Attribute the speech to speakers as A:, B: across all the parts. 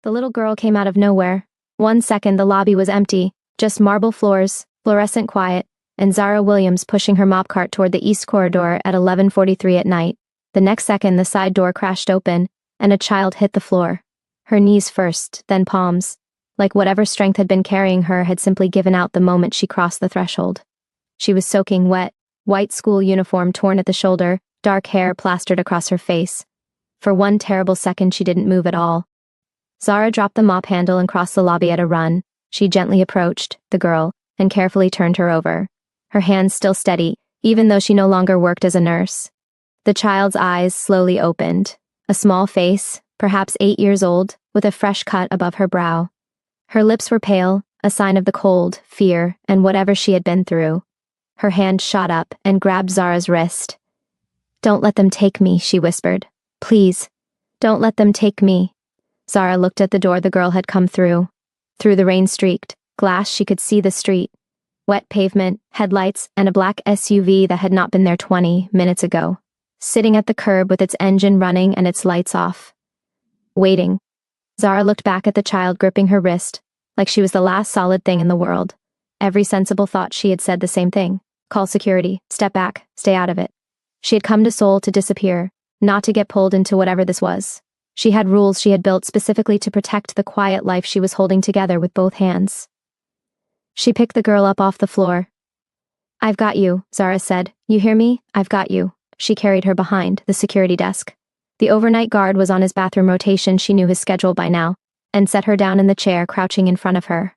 A: The little girl came out of nowhere. 1 second the lobby was empty, just marble floors, fluorescent quiet, and Zara Williams pushing her mop cart toward the east corridor at 11:43 at night. The next second the side door crashed open, and a child hit the floor. Her knees first, then palms, like whatever strength had been carrying her had simply given out the moment she crossed the threshold. She was soaking wet, white school uniform torn at the shoulder, dark hair plastered across her face. For one terrible second she didn't move at all. Zara dropped the mop handle and crossed the lobby at a run. She gently approached the girl and carefully turned her over, her hands still steady, even though she no longer worked as a nurse. The child's eyes slowly opened, a small face, perhaps 8 years old, with a fresh cut above her brow. Her lips were pale, a sign of the cold, fear, and whatever she had been through. Her hand shot up and grabbed Zara's wrist. "Don't let them take me," she whispered. "Please, don't let them take me." Zara looked at the door the girl had come through. Through the rain-streaked glass she could see the street. Wet pavement, headlights, and a black SUV that had not been there 20 minutes ago. Sitting at the curb with its engine running and its lights off. Waiting. Zara looked back at the child gripping her wrist, like she was the last solid thing in the world. Every sensible thought she had said the same thing. Call security, step back, stay out of it. She had come to Seoul to disappear, not to get pulled into whatever this was. She had rules she had built specifically to protect the quiet life she was holding together with both hands. She picked the girl up off the floor. "I've got you," Zara said. "You hear me? I've got you." She carried her behind the security desk. The overnight guard was on his bathroom rotation, she knew his schedule by now, and set her down in the chair crouching in front of her.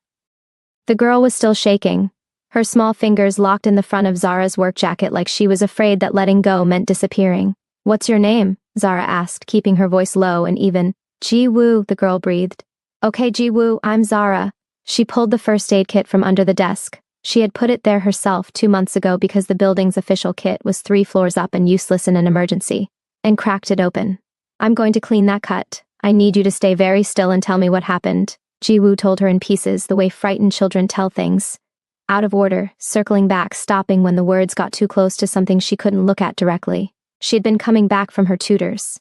A: The girl was still shaking, her small fingers locked in the front of Zara's work jacket like she was afraid that letting go meant disappearing. "What's your name?" Zara asked, keeping her voice low and even. "Ji-woo," the girl breathed. "Okay, Ji-woo, I'm Zara." She pulled the first aid kit from under the desk. She had put it there herself 2 months ago because the building's official kit was 3 floors up and useless in an emergency, and cracked it open. "I'm going to clean that cut. I need you to stay very still and tell me what happened." Ji-woo told her in pieces, the way frightened children tell things. Out of order, circling back, stopping when the words got too close to something she couldn't look at directly. She had been coming back from her tutors.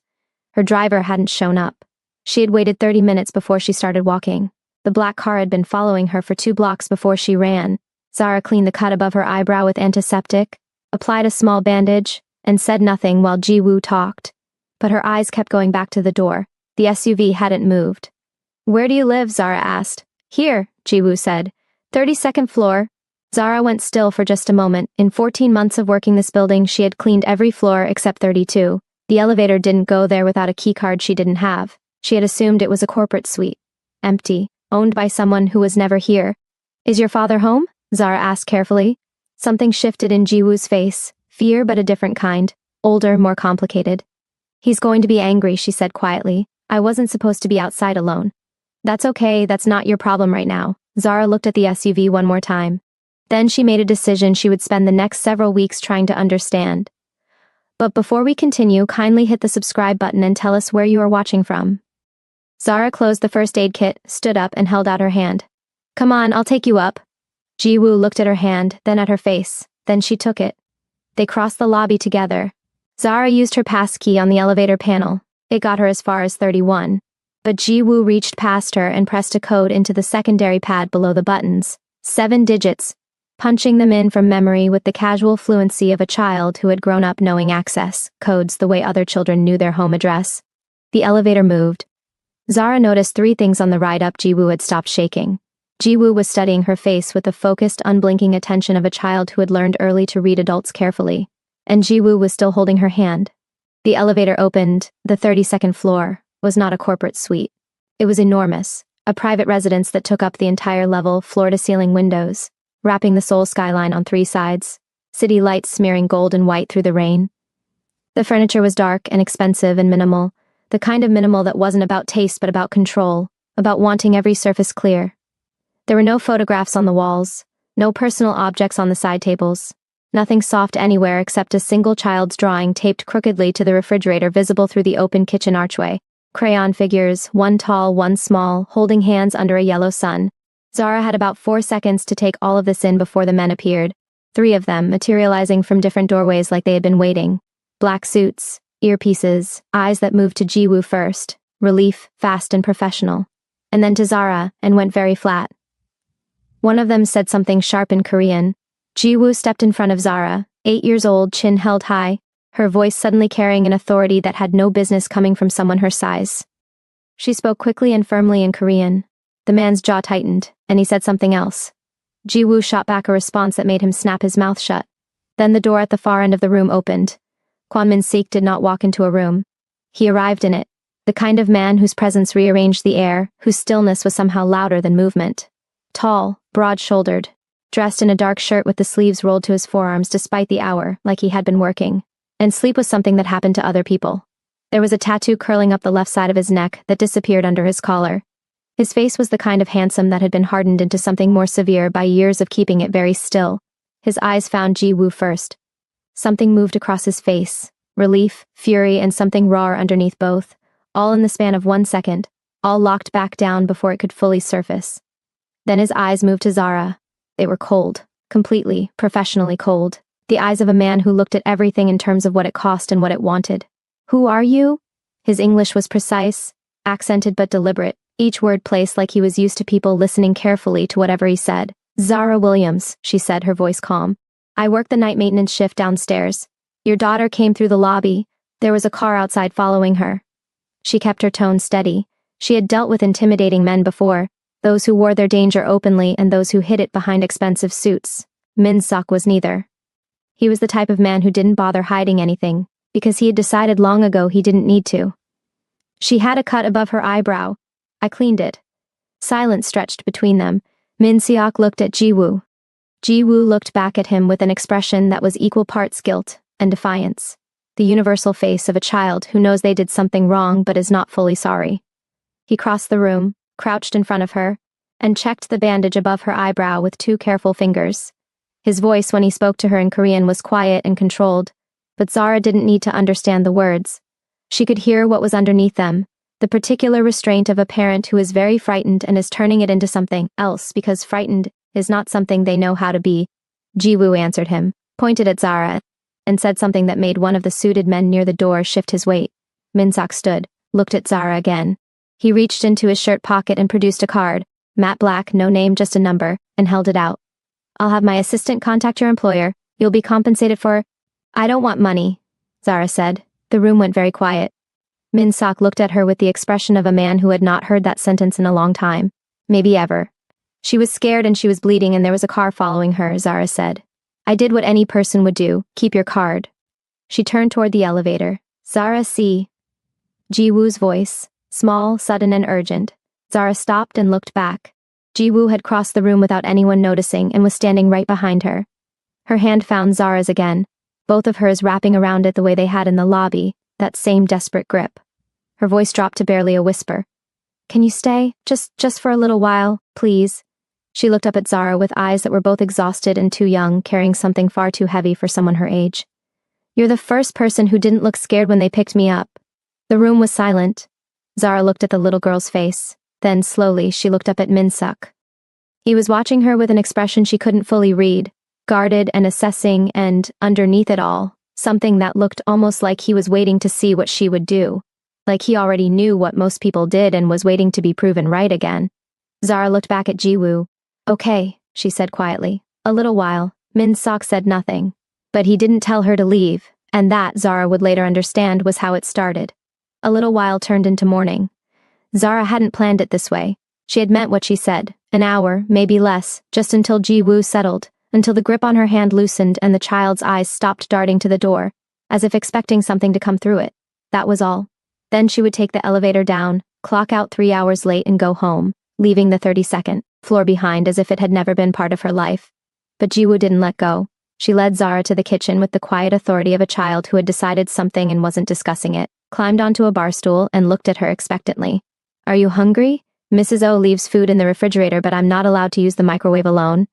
A: Her driver hadn't shown up. She had waited 30 minutes before she started walking. The black car had been following her for 2 blocks before she ran. Zara cleaned the cut above her eyebrow with antiseptic, applied a small bandage, and said nothing while Ji-woo talked. But her eyes kept going back to the door. The SUV hadn't moved. "Where do you live?" Zara asked. "Here," Ji-woo said. 32nd floor. Zara went still for just a moment. In 14 months of working this building, she had cleaned every floor except 32. The elevator didn't go there without a keycard she didn't have. She had assumed it was a corporate suite. Empty, owned by someone who was never here. "Is your father home?" Zara asked carefully. Something shifted in Ji-woo's face. Fear, but a different kind. Older, more complicated. "He's going to be angry," she said quietly. "I wasn't supposed to be outside alone." "That's okay, that's not your problem right now." Zara looked at the SUV one more time. Then she made a decision she would spend the next several weeks trying to understand. But before we continue, kindly hit the subscribe button and tell us where you are watching from. Zara closed the first aid kit, stood up, and held out her hand. "Come on, I'll take you up." Ji-woo looked at her hand, then at her face. Then she took it. They crossed the lobby together. Zara used her pass key on the elevator panel. It got her as far as 31. But Ji-woo reached past her and pressed a code into the secondary pad below the buttons. 7 digits. Punching them in from memory with the casual fluency of a child who had grown up knowing access codes the way other children knew their home address. The elevator moved. Zara noticed 3 things on the ride up. Ji-woo had stopped shaking. Ji-woo was studying her face with the focused, unblinking attention of a child who had learned early to read adults carefully. And Ji-woo was still holding her hand. The elevator opened. The 32nd floor was not a corporate suite. It was enormous, a private residence that took up the entire level, floor-to-ceiling windows, wrapping the Seoul skyline on 3 sides, city lights smearing gold and white through the rain. The furniture was dark and expensive and minimal, the kind of minimal that wasn't about taste but about control, about wanting every surface clear. There were no photographs on the walls, no personal objects on the side tables, nothing soft anywhere except a single child's drawing taped crookedly to the refrigerator visible through the open kitchen archway. Crayon figures, one tall, one small, holding hands under a yellow sun. Zara had about 4 seconds to take all of this in before the men appeared. 3 of them, materializing from different doorways like they had been waiting. Black suits, earpieces, eyes that moved to Ji-woo first. Relief, fast and professional. and then to Zara, and went very flat. One of them said something sharp in Korean. Ji-woo stepped in front of Zara, 8 years old, chin held high, her voice suddenly carrying an authority that had no business coming from someone her size. She spoke quickly and firmly in Korean. The man's jaw tightened, and he said something else. Ji-woo shot back a response that made him snap his mouth shut. Then the door at the far end of the room opened. Kwon Min-sik did not walk into a room. He arrived in it, the kind of man whose presence rearranged the air, whose stillness was somehow louder than movement. Tall, broad-shouldered, dressed in a dark shirt with the sleeves rolled to his forearms despite the hour, like he had been working. And sleep was something that happened to other people. There was a tattoo curling up the left side of his neck that disappeared under his collar. His face was the kind of handsome that had been hardened into something more severe by years of keeping it very still. His eyes found Ji-woo first. Something moved across his face, relief, fury, and something rawer underneath both, all in the span of 1 second, all locked back down before it could fully surface. Then his eyes moved to Zara. They were cold, completely, professionally cold. The eyes of a man who looked at everything in terms of what it cost and what it wanted. "Who are you?" His English was precise, accented but deliberate, each word placed like he was used to people listening carefully to whatever he said. "Zara Williams," she said, her voice calm. "I work the night maintenance shift downstairs. Your daughter came through the lobby. There was a car outside following her." She kept her tone steady. She had dealt with intimidating men before, those who wore their danger openly and those who hid it behind expensive suits. Min-suk was neither. He was the type of man who didn't bother hiding anything, because he had decided long ago he didn't need to. She had a cut above her eyebrow. I cleaned it. Silence stretched between them. Min-seok looked at Ji-woo. Ji-woo looked back at him with an expression that was equal parts guilt and defiance. The universal face of a child who knows they did something wrong but is not fully sorry. He crossed the room, crouched in front of her, and checked the bandage above her eyebrow with 2 careful fingers. His voice when he spoke to her in Korean was quiet and controlled, but Zara didn't need to understand the words. She could hear what was underneath them, the particular restraint of a parent who is very frightened and is turning it into something else because frightened is not something they know how to be. Ji-woo answered him, pointed at Zara, and said something that made one of the suited men near the door shift his weight. Min-suk stood, looked at Zara again. He reached into his shirt pocket and produced a card, matte black, no name, just a number, and held it out. "I'll have my assistant contact your employer. You'll be compensated for—" "I don't want money," Zara said. The room went very quiet. Min-suk looked at her with the expression of a man who had not heard that sentence in a long time. Maybe ever. "She was scared and she was bleeding and there was a car following her," Zara said. "I did what any person would do. Keep your card." She turned toward the elevator. "Zara, see." Ji-woo's voice, small, sudden, and urgent. Zara stopped and looked back. Ji-woo had crossed the room without anyone noticing and was standing right behind her. Her hand found Zara's again, both of hers wrapping around it the way they had in the lobby, that same desperate grip. Her voice dropped to barely a whisper. "Can you stay? Just for a little while, please?" She looked up at Zara with eyes that were both exhausted and too young, carrying something far too heavy for someone her age. "You're the first person who didn't look scared when they picked me up." The room was silent. Zara looked at the little girl's face. Then, slowly, she looked up at Min-suk. He was watching her with an expression she couldn't fully read, guarded and assessing, and, underneath it all, something that looked almost like he was waiting to see what she would do. Like he already knew what most people did and was waiting to be proven right again. Zara looked back at Ji-woo. "Okay," she said quietly. "A little while." Min-suk said nothing. But he didn't tell her to leave, and that, Zara would later understand, was how it started. A little while turned into morning. Zara hadn't planned it this way. She had meant what she said, an hour, maybe less, just until Ji-woo settled, until the grip on her hand loosened and the child's eyes stopped darting to the door, as if expecting something to come through it. That was all. Then she would take the elevator down, clock out 3 hours late and go home, leaving the 32nd floor behind as if it had never been part of her life. But Ji-woo didn't let go. She led Zara to the kitchen with the quiet authority of a child who had decided something and wasn't discussing it, climbed onto a bar stool and looked at her expectantly. "Are you hungry? Mrs. O leaves food in the refrigerator, but I'm not allowed to use the microwave alone."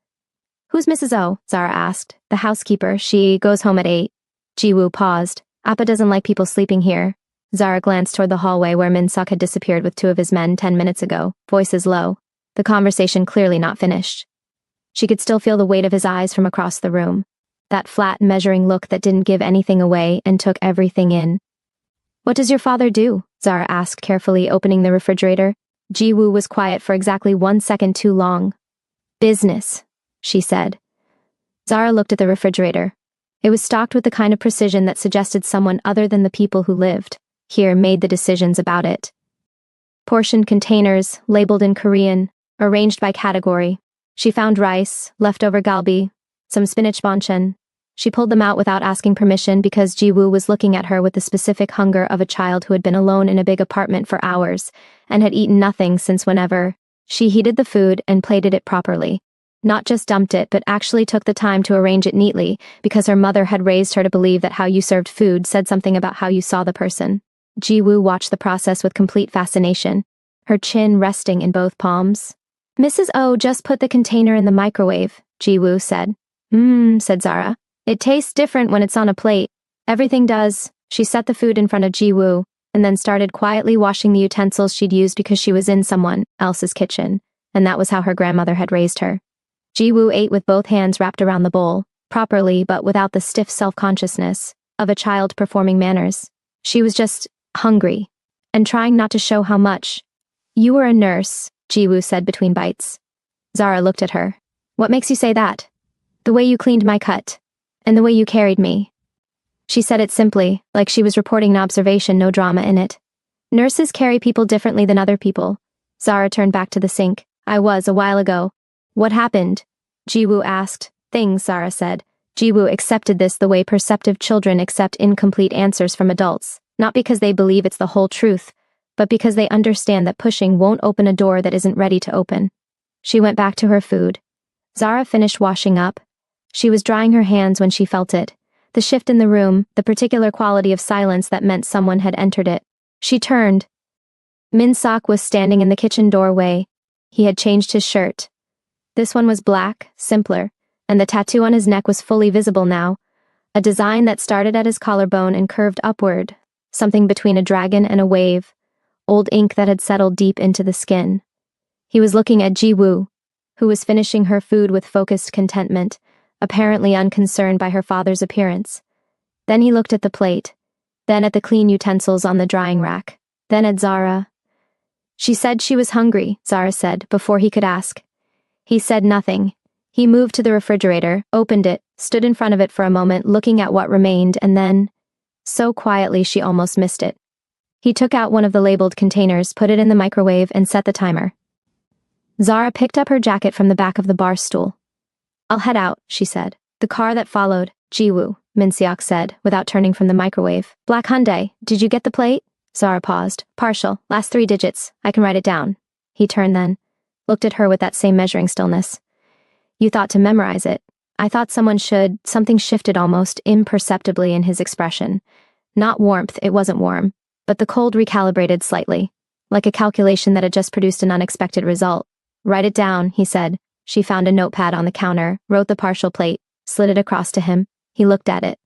A: "Who's Mrs. O?" Zara asked. "The housekeeper. She goes home at 8. Ji-woo paused. "Appa doesn't like people sleeping here." Zara glanced toward the hallway where Min-suk had disappeared with 2 of his men 10 minutes ago, voices low. The conversation clearly not finished. She could still feel the weight of his eyes from across the room. That flat, measuring look that didn't give anything away and took everything in. "What does your father do?" Zara asked carefully, opening the refrigerator. Ji-woo was quiet for exactly 1 second too long. Business, she said. Zara looked at the refrigerator. It was stocked with the kind of precision that suggested someone other than the people who lived here made the decisions about it. Portioned containers, labeled in Korean, arranged by category. She found rice, leftover galbi, some spinach banchan. She pulled them out without asking permission because Ji-woo was looking at her with the specific hunger of a child who had been alone in a big apartment for hours and had eaten nothing since whenever. She heated the food and plated it properly. Not just dumped it, but actually took the time to arrange it neatly because her mother had raised her to believe that how you served food said something about how you saw the person. Ji-woo watched the process with complete fascination, her chin resting in both palms. Mrs. O just put the container in the microwave, Ji-woo said. Said Zara. It tastes different when it's on a plate. Everything does. She set the food in front of Ji-woo and then started quietly washing the utensils she'd used because she was in someone else's kitchen, and that was how her grandmother had raised her. Ji-woo ate with both hands wrapped around the bowl, properly but without the stiff self-consciousness of a child performing manners. She was just hungry, and trying not to show how much. You were a nurse, Ji-woo said between bites. Zara looked at her. What makes you say that? The way you cleaned my cut. And the way you carried me. She said it simply, like she was reporting an observation, no drama in it. Nurses carry people differently than other people. Zara turned back to the sink. I was, a while ago. What happened? Ji-woo asked. Things, Zara said. Ji-woo accepted this the way perceptive children accept incomplete answers from adults, not because they believe it's the whole truth, but because they understand that pushing won't open a door that isn't ready to open. She went back to her food. Zara finished washing up. She was drying her hands when she felt it. The shift in the room, the particular quality of silence that meant someone had entered it. She turned. Min-sok was standing in the kitchen doorway. He had changed his shirt. This one was black, simpler, and the tattoo on his neck was fully visible now. A design that started at his collarbone and curved upward, something between a dragon and a wave, old ink that had settled deep into the skin. He was looking at Ji-woo, who was finishing her food with focused contentment, apparently unconcerned by her father's appearance. Then he looked at the plate, then at the clean utensils on the drying rack, then at Zara. She said she was hungry, Zara said, before he could ask. He said nothing. He moved to the refrigerator, opened it, stood in front of it for a moment, looking at what remained, and then, so quietly she almost missed it. He took out one of the labeled containers, put it in the microwave, and set the timer. Zara picked up her jacket from the back of the bar stool. I'll head out, she said. The car that followed, Ji-woo, Min-seok said, without turning from the microwave. Black Hyundai, did you get the plate? Zara paused. Partial, last 3 digits. I can write it down. He turned then, looked at her with that same measuring stillness. You thought to memorize it. I thought someone should. Something shifted almost imperceptibly in his expression. Not warmth, it wasn't warm, but the cold recalibrated slightly, like a calculation that had just produced an unexpected result. Write it down, he said. She found a notepad on the counter, wrote the partial plate, slid it across to him. He looked at it,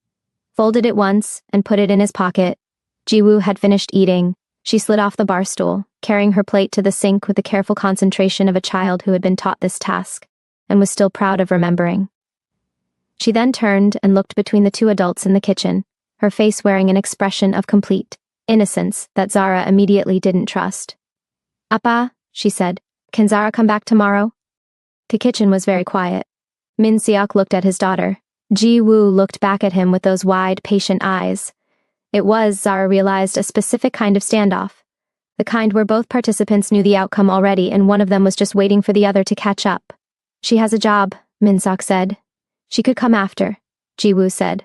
A: folded it once, and put it in his pocket. Ji-woo had finished eating. She slid off the bar stool, carrying her plate to the sink with the careful concentration of a child who had been taught this task, and was still proud of remembering. She then turned and looked between the 2 adults in the kitchen, her face wearing an expression of complete innocence that Zara immediately didn't trust. Appa, she said, can Zara come back tomorrow? The kitchen was very quiet. Min-seok looked at his daughter. Ji-woo looked back at him with those wide, patient eyes. It was, Zara realized, a specific kind of standoff. The kind where both participants knew the outcome already and one of them was just waiting for the other to catch up. She has a job, Min-seok said. She could come after, Ji-woo said.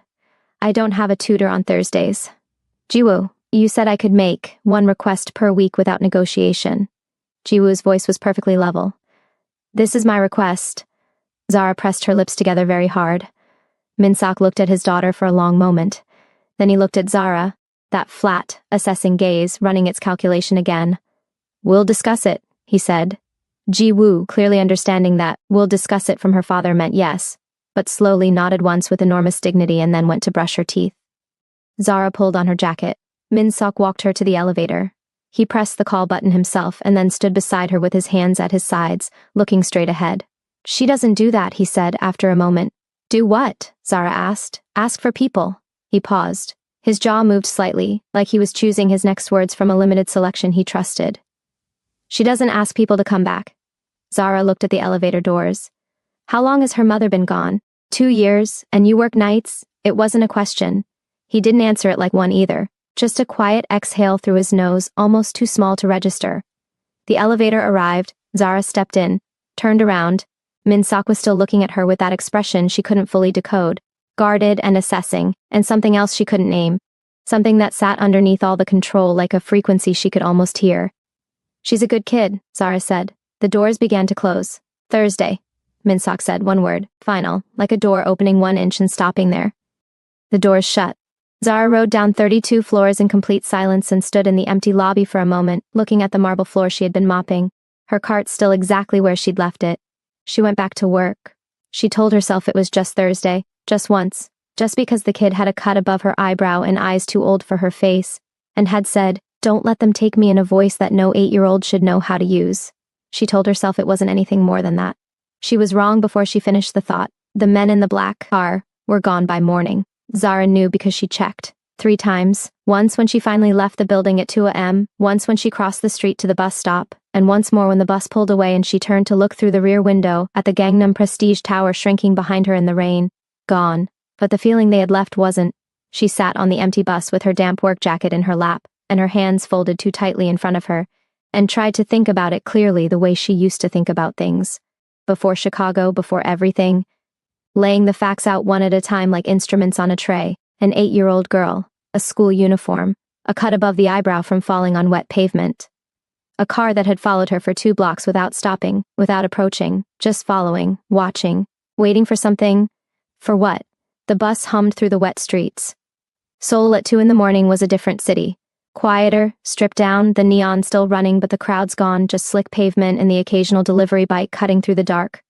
A: I don't have a tutor on Thursdays. Ji-woo, you said I could make 1 request per week without negotiation. Ji-woo's voice was perfectly level. This is my request. Zara pressed her lips together very hard. Min-seok looked at his daughter for a long moment. Then he looked at Zara, that flat, assessing gaze running its calculation again. We'll discuss it, he said. Ji-woo, clearly understanding that we'll discuss it from her father meant yes, but slowly nodded once with enormous dignity and then went to brush her teeth. Zara pulled on her jacket. Min-seok walked her to the elevator. He pressed the call button himself and then stood beside her with his hands at his sides, looking straight ahead. She doesn't do that, he said after a moment. Do what? Zara asked. Ask for people. He paused. His jaw moved slightly, like he was choosing his next words from a limited selection he trusted. She doesn't ask people to come back. Zara looked at the elevator doors. How long has her mother been gone? 2 years, and you work nights? It wasn't a question. He didn't answer it like one either, just a quiet exhale through his nose, almost too small to register. The elevator arrived, Zara stepped in, turned around. Min-seok was still looking at her with that expression she couldn't fully decode, guarded and assessing, and something else she couldn't name. Something that sat underneath all the control like a frequency she could almost hear. She's a good kid, Zara said. The doors began to close. Thursday, Min-seok said, one word, final, like a door opening 1 inch and stopping there. The doors shut. Zara rode down 32 floors in complete silence and stood in the empty lobby for a moment, looking at the marble floor she had been mopping, her cart still exactly where she'd left it. She went back to work. She told herself it was just Thursday, just once, just because the kid had a cut above her eyebrow and eyes too old for her face, and had said, "Don't let them take me," in a voice that no 8-year-old should know how to use. She told herself it wasn't anything more than that. She was wrong before she finished the thought. The men in the black car were gone by morning. Zara knew because she checked 3 times, once when she finally left the building at 2 a.m., once when she crossed the street to the bus stop, and once more when the bus pulled away and she turned to look through the rear window at the Gangnam Prestige Tower shrinking behind her in the rain. Gone. But the feeling they had left wasn't. She sat on the empty bus with her damp work jacket in her lap, and her hands folded too tightly in front of her, and tried to think about it clearly the way she used to think about things. Before Chicago, before everything. Laying the facts out one at a time like instruments on a tray. An 8-year-old girl. A school uniform. A cut above the eyebrow from falling on wet pavement. A car that had followed her for 2 blocks without stopping, without approaching, just following, watching, waiting for something. For what? The bus hummed through the wet streets. Seoul at 2 a.m. was a different city. Quieter, stripped down, the neon still running but the crowd's gone, just slick pavement and the occasional delivery bike cutting through the dark.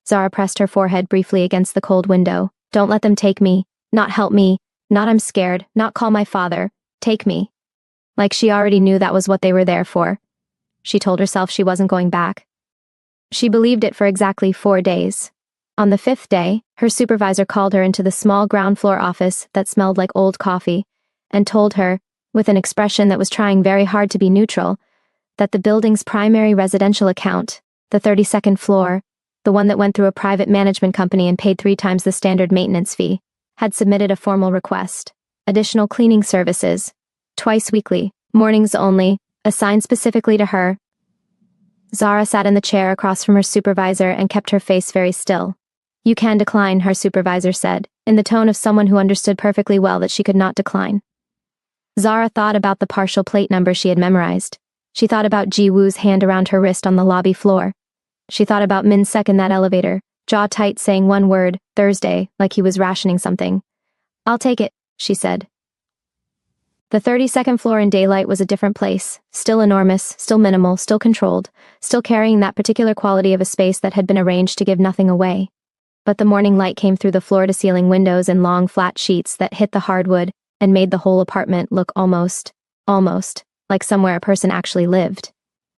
A: Zara pressed her forehead briefly against the cold window. Don't let them take me. Not help me. Not I'm scared. Not call my father. Take me. Like she already knew that was what they were there for. She told herself she wasn't going back. She believed it for exactly 4 days. On the 5th day, her supervisor called her into the small ground floor office that smelled like old coffee, and told her, with an expression that was trying very hard to be neutral, that the building's primary residential account, the 32nd floor, the one that went through a private management company and paid 3 times the standard maintenance fee, had submitted a formal request. Additional cleaning services, twice weekly, mornings only, assigned specifically to her. Zara sat in the chair across from her supervisor and kept her face very still. You can decline, her supervisor said, in the tone of someone who understood perfectly well that she could not decline. Zara thought about the partial plate number she had memorized. She thought about Ji-woo's hand around her wrist on the lobby floor. She thought about Min-seok in that elevator, jaw tight saying one word, Thursday, like he was rationing something. I'll take it, she said. The 32nd floor in daylight was a different place, still enormous, still minimal, still controlled, still carrying that particular quality of a space that had been arranged to give nothing away. But the morning light came through the floor-to-ceiling windows in long flat sheets that hit the hardwood and made the whole apartment look almost, like somewhere a person actually lived.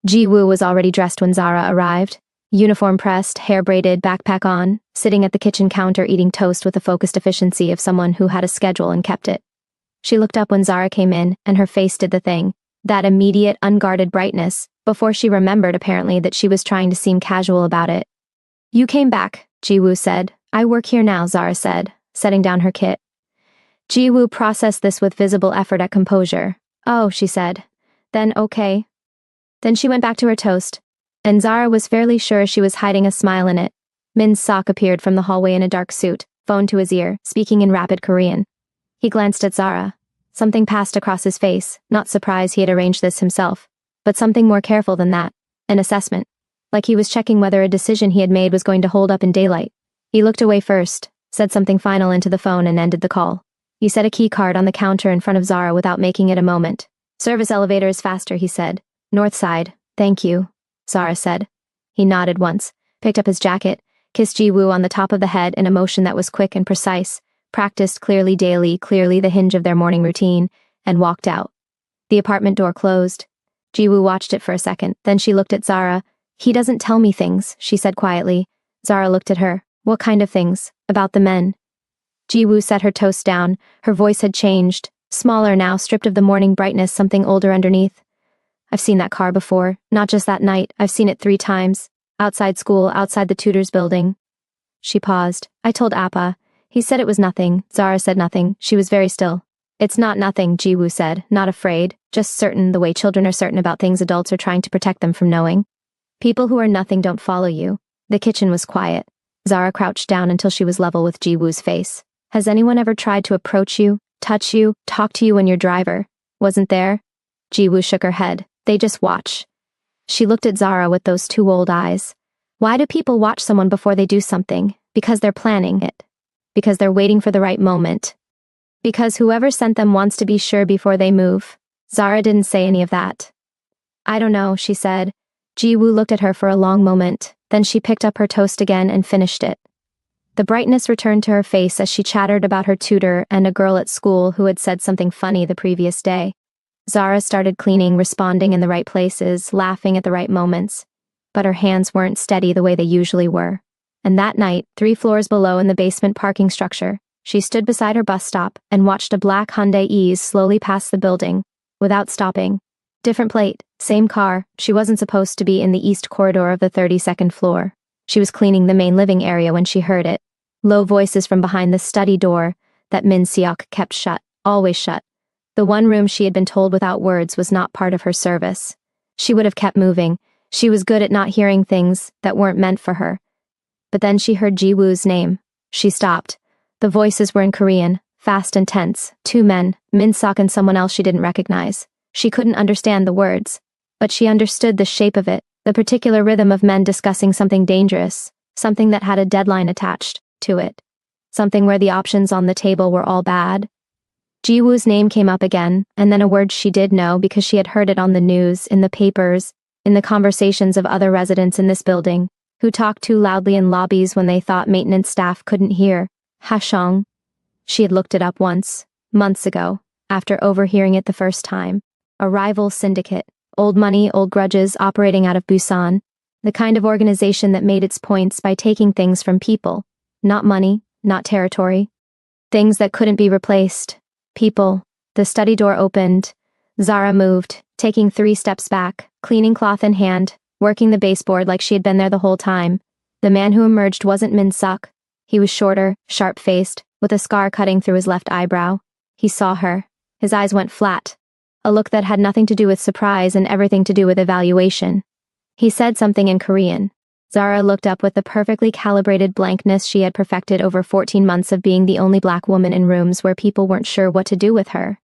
A: Ji-woo was already dressed when Zara arrived. Uniform pressed, hair braided, backpack on, sitting at the kitchen counter eating toast with the focused efficiency of someone who had a schedule and kept it. She looked up when Zara came in, and her face did the thing, that immediate, unguarded brightness, before she remembered apparently that she was trying to seem casual about it. You came back, Ji-woo said. I work here now, Zara said, setting down her kit. Ji-woo processed this with visible effort at composure. Oh, she said. Then okay. Then she went back to her toast, and Zara was fairly sure she was hiding a smile in it. Min-seok appeared from the hallway in a dark suit, phone to his ear, speaking in rapid Korean. He glanced at Zara. Something passed across his face, not surprised he had arranged this himself, but something more careful than that, an assessment. Like he was checking whether a decision he had made was going to hold up in daylight. He looked away first, said something final into the phone and ended the call. He set a key card on the counter in front of Zara without making it a moment. Service elevator is faster, he said. North side, thank you, Zara said. He nodded once, picked up his jacket, kissed Ji-woo on the top of the head in a motion that was quick and precise, practiced clearly daily, clearly the hinge of their morning routine, and walked out. The apartment door closed. Ji-woo watched it for a second, then she looked at Zara. He doesn't tell me things, she said quietly. Zara looked at her. What kind of things? About the men. Ji-woo set her toast down. Her voice had changed, smaller now, stripped of the morning brightness, something older underneath. I've seen that car before, not just that night, I've seen it 3 times. Outside school, outside the tutor's building. She paused. I told Appa. He said it was nothing. Zara said nothing. She was very still. It's not nothing, Jiwoo said, not afraid, just certain the way children are certain about things adults are trying to protect them from knowing. People who are nothing don't follow you. The kitchen was quiet. Zara crouched down until she was level with Jiwoo's face. Has anyone ever tried to approach you, touch you, talk to you when your driver wasn't there? Jiwoo shook her head. They just watch. She looked at Zara with those 2 old eyes. Why do people watch someone before they do something? Because they're planning it. Because they're waiting for the right moment. Because whoever sent them wants to be sure before they move. Zara didn't say any of that. I don't know, she said. Jiwoo looked at her for a long moment, then she picked up her toast again and finished it. The brightness returned to her face as she chattered about her tutor and a girl at school who had said something funny the previous day. Zara started cleaning, responding in the right places, laughing at the right moments. But her hands weren't steady the way they usually were. And that night, 3 floors below in the basement parking structure, she stood beside her bus stop and watched a black Hyundai Ease slowly pass the building, without stopping. Different plate, same car, she wasn't supposed to be in the east corridor of the 32nd floor. She was cleaning the main living area when she heard it. Low voices from behind the study door that Min Seok kept shut, always shut. The one room she had been told without words was not part of her service. She would have kept moving. She was good at not hearing things that weren't meant for her. But then she heard Jiwoo's name. She stopped. The voices were in Korean, fast and tense. 2 men, Min Seok and someone else she didn't recognize. She couldn't understand the words, but she understood the shape of it, the particular rhythm of men discussing something dangerous, something that had a deadline attached to it, something where the options on the table were all bad. Jiwoo's name came up again, and then a word she did know because she had heard it on the news, in the papers, in the conversations of other residents in this building, who talked too loudly in lobbies when they thought maintenance staff couldn't hear. Hashong. She had looked it up once, months ago, after overhearing it the first time. A rival syndicate, old money, old grudges operating out of Busan, the kind of organization that made its points by taking things from people, not money, not territory. Things that couldn't be replaced. People. The study door opened. Zara moved, taking 3 steps back, cleaning cloth in hand, working the baseboard like she had been there the whole time. The man who emerged wasn't Min Seok. He was shorter, sharp-faced, with a scar cutting through his left eyebrow. He saw her. His eyes went flat. A look that had nothing to do with surprise and everything to do with evaluation. He said something in Korean. Zara looked up with the perfectly calibrated blankness she had perfected over 14 months of being the only black woman in rooms where people weren't sure what to do with her.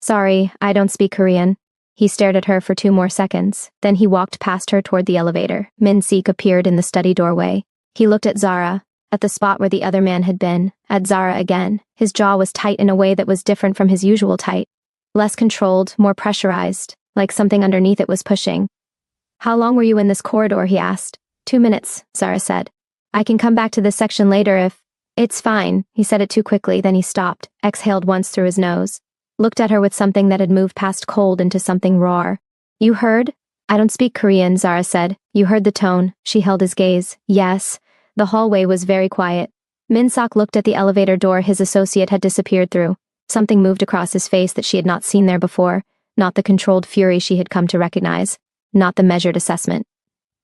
A: Sorry, I don't speak Korean. He stared at her for 2 more seconds, then he walked past her toward the elevator. Min Seok appeared in the study doorway. He looked at Zara, at the spot where the other man had been, at Zara again. His jaw was tight in a way that was different from his usual tight. Less controlled, more pressurized, like something underneath it was pushing. How long were you in this corridor, he asked. 2 minutes, Zara said. I can come back to this section later if... It's fine, he said it too quickly, then he stopped, exhaled once through his nose. Looked at her with something that had moved past cold into something raw. You heard? I don't speak Korean, Zara said. You heard the tone. She held his gaze. Yes. The hallway was very quiet. Min Seok looked at the elevator door his associate had disappeared through. Something moved across his face that she had not seen there before, not the controlled fury she had come to recognize, not the measured assessment.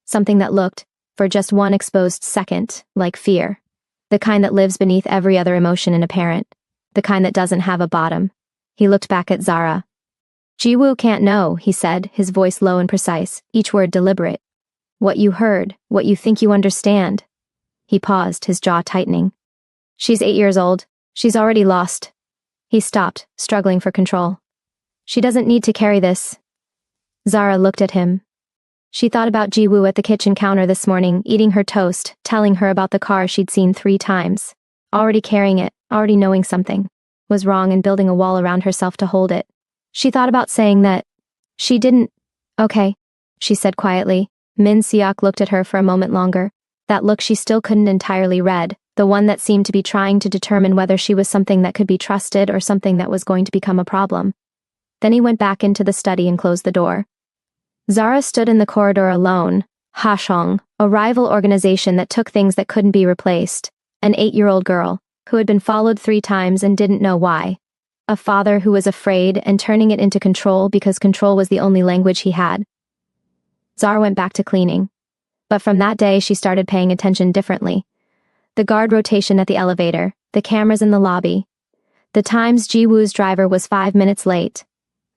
A: Something that looked, for just one exposed second, like fear. The kind that lives beneath every other emotion in a parent. The kind that doesn't have a bottom. He looked back at Zara. Jiwoo can't know, he said, his voice low and precise, each word deliberate. What you heard, what you think you understand. He paused, his jaw tightening. She's 8 years old. She's already lost. He stopped, struggling for control. She doesn't need to carry this. Zara looked at him. She thought about Jiwoo at the kitchen counter this morning, eating her toast, telling her about the car she'd seen 3 times. Already carrying it, already knowing something was wrong and building a wall around herself to hold it. She thought about saying that. She didn't. Okay, she said quietly. Min Seok looked at her for a moment longer. That look she still couldn't entirely read. The one that seemed to be trying to determine whether she was something that could be trusted or something that was going to become a problem. Then he went back into the study and closed the door. Zara stood in the corridor alone. Hashong, a rival organization that took things that couldn't be replaced. An 8-year-old girl, who had been followed 3 times and didn't know why. A father who was afraid and turning it into control because control was the only language he had. Zara went back to cleaning. But from that day she started paying attention differently. The guard rotation at the elevator, the cameras in the lobby. The times Ji-woo's driver was 5 minutes late.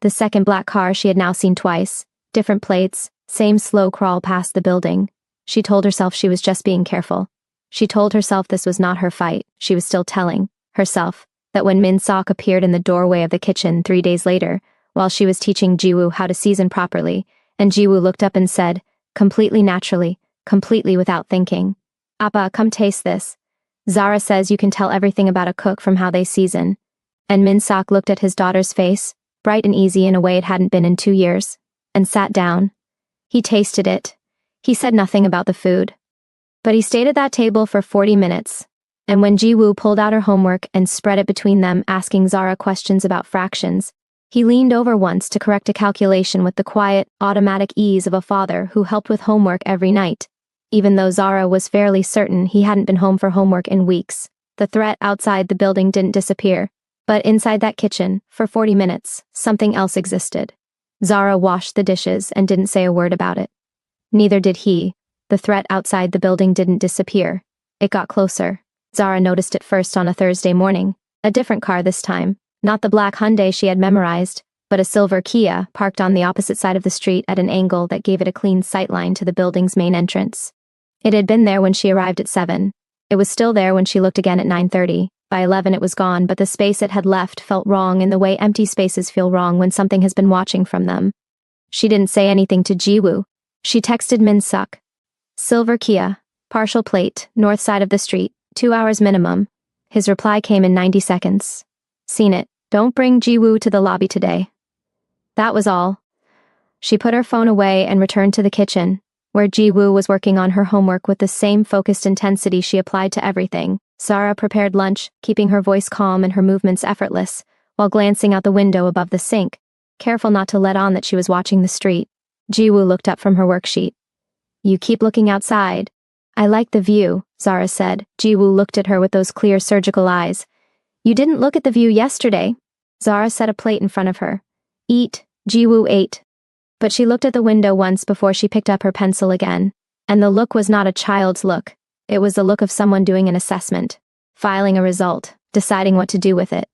A: The second black car she had now seen twice. Different plates, same slow crawl past the building. She told herself she was just being careful. She told herself this was not her fight. She was still telling herself that when Min-sok appeared in the doorway of the kitchen 3 days later, while she was teaching Ji-woo how to season properly, and Ji-woo looked up and said, completely naturally, completely without thinking, "Appa, come taste this. Zara says you can tell everything about a cook from how they season." And Min-sok looked at his daughter's face, bright and easy in a way it hadn't been in 2 years, and sat down. He tasted it. He said nothing about the food. But he stayed at that table for 40 minutes. And when Ji-woo pulled out her homework and spread it between them, asking Zara questions about fractions, he leaned over once to correct a calculation with the quiet, automatic ease of a father who helped with homework every night. Even though Zara was fairly certain he hadn't been home for homework in weeks, the threat outside the building didn't disappear. But inside that kitchen, for 40 minutes, something else existed. Zara washed the dishes and didn't say a word about it. Neither did he. The threat outside the building didn't disappear. It got closer. Zara noticed it first on a Thursday morning. A different car this time. Not the black Hyundai she had memorized, but a silver Kia parked on the opposite side of the street at an angle that gave it a clean sightline to the building's main entrance. It had been there when she arrived at 7. It was still there when she looked again at 9:30. By 11 it was gone, but the space it had left felt wrong in the way empty spaces feel wrong when something has been watching from them. She didn't say anything to Ji-woo. She texted Min-sok. Silver Kia, partial plate, north side of the street, 2 hours minimum. His reply came in 90 seconds. Seen it. Don't bring Ji-woo to the lobby today. That was all. She put her phone away and returned to the kitchen, where Ji-woo was working on her homework with the same focused intensity she applied to everything. Zara prepared lunch, keeping her voice calm and her movements effortless, while glancing out the window above the sink, careful not to let on that she was watching the street. Ji-woo looked up from her worksheet. You keep looking outside. I like the view, Zara said. Ji-woo looked at her with those clear surgical eyes. You didn't look at the view yesterday. Zara set a plate in front of her. Eat. Ji-woo ate. But she looked at the window once before she picked up her pencil again. And the look was not a child's look. It was the look of someone doing an assessment, filing a result, deciding what to do with it.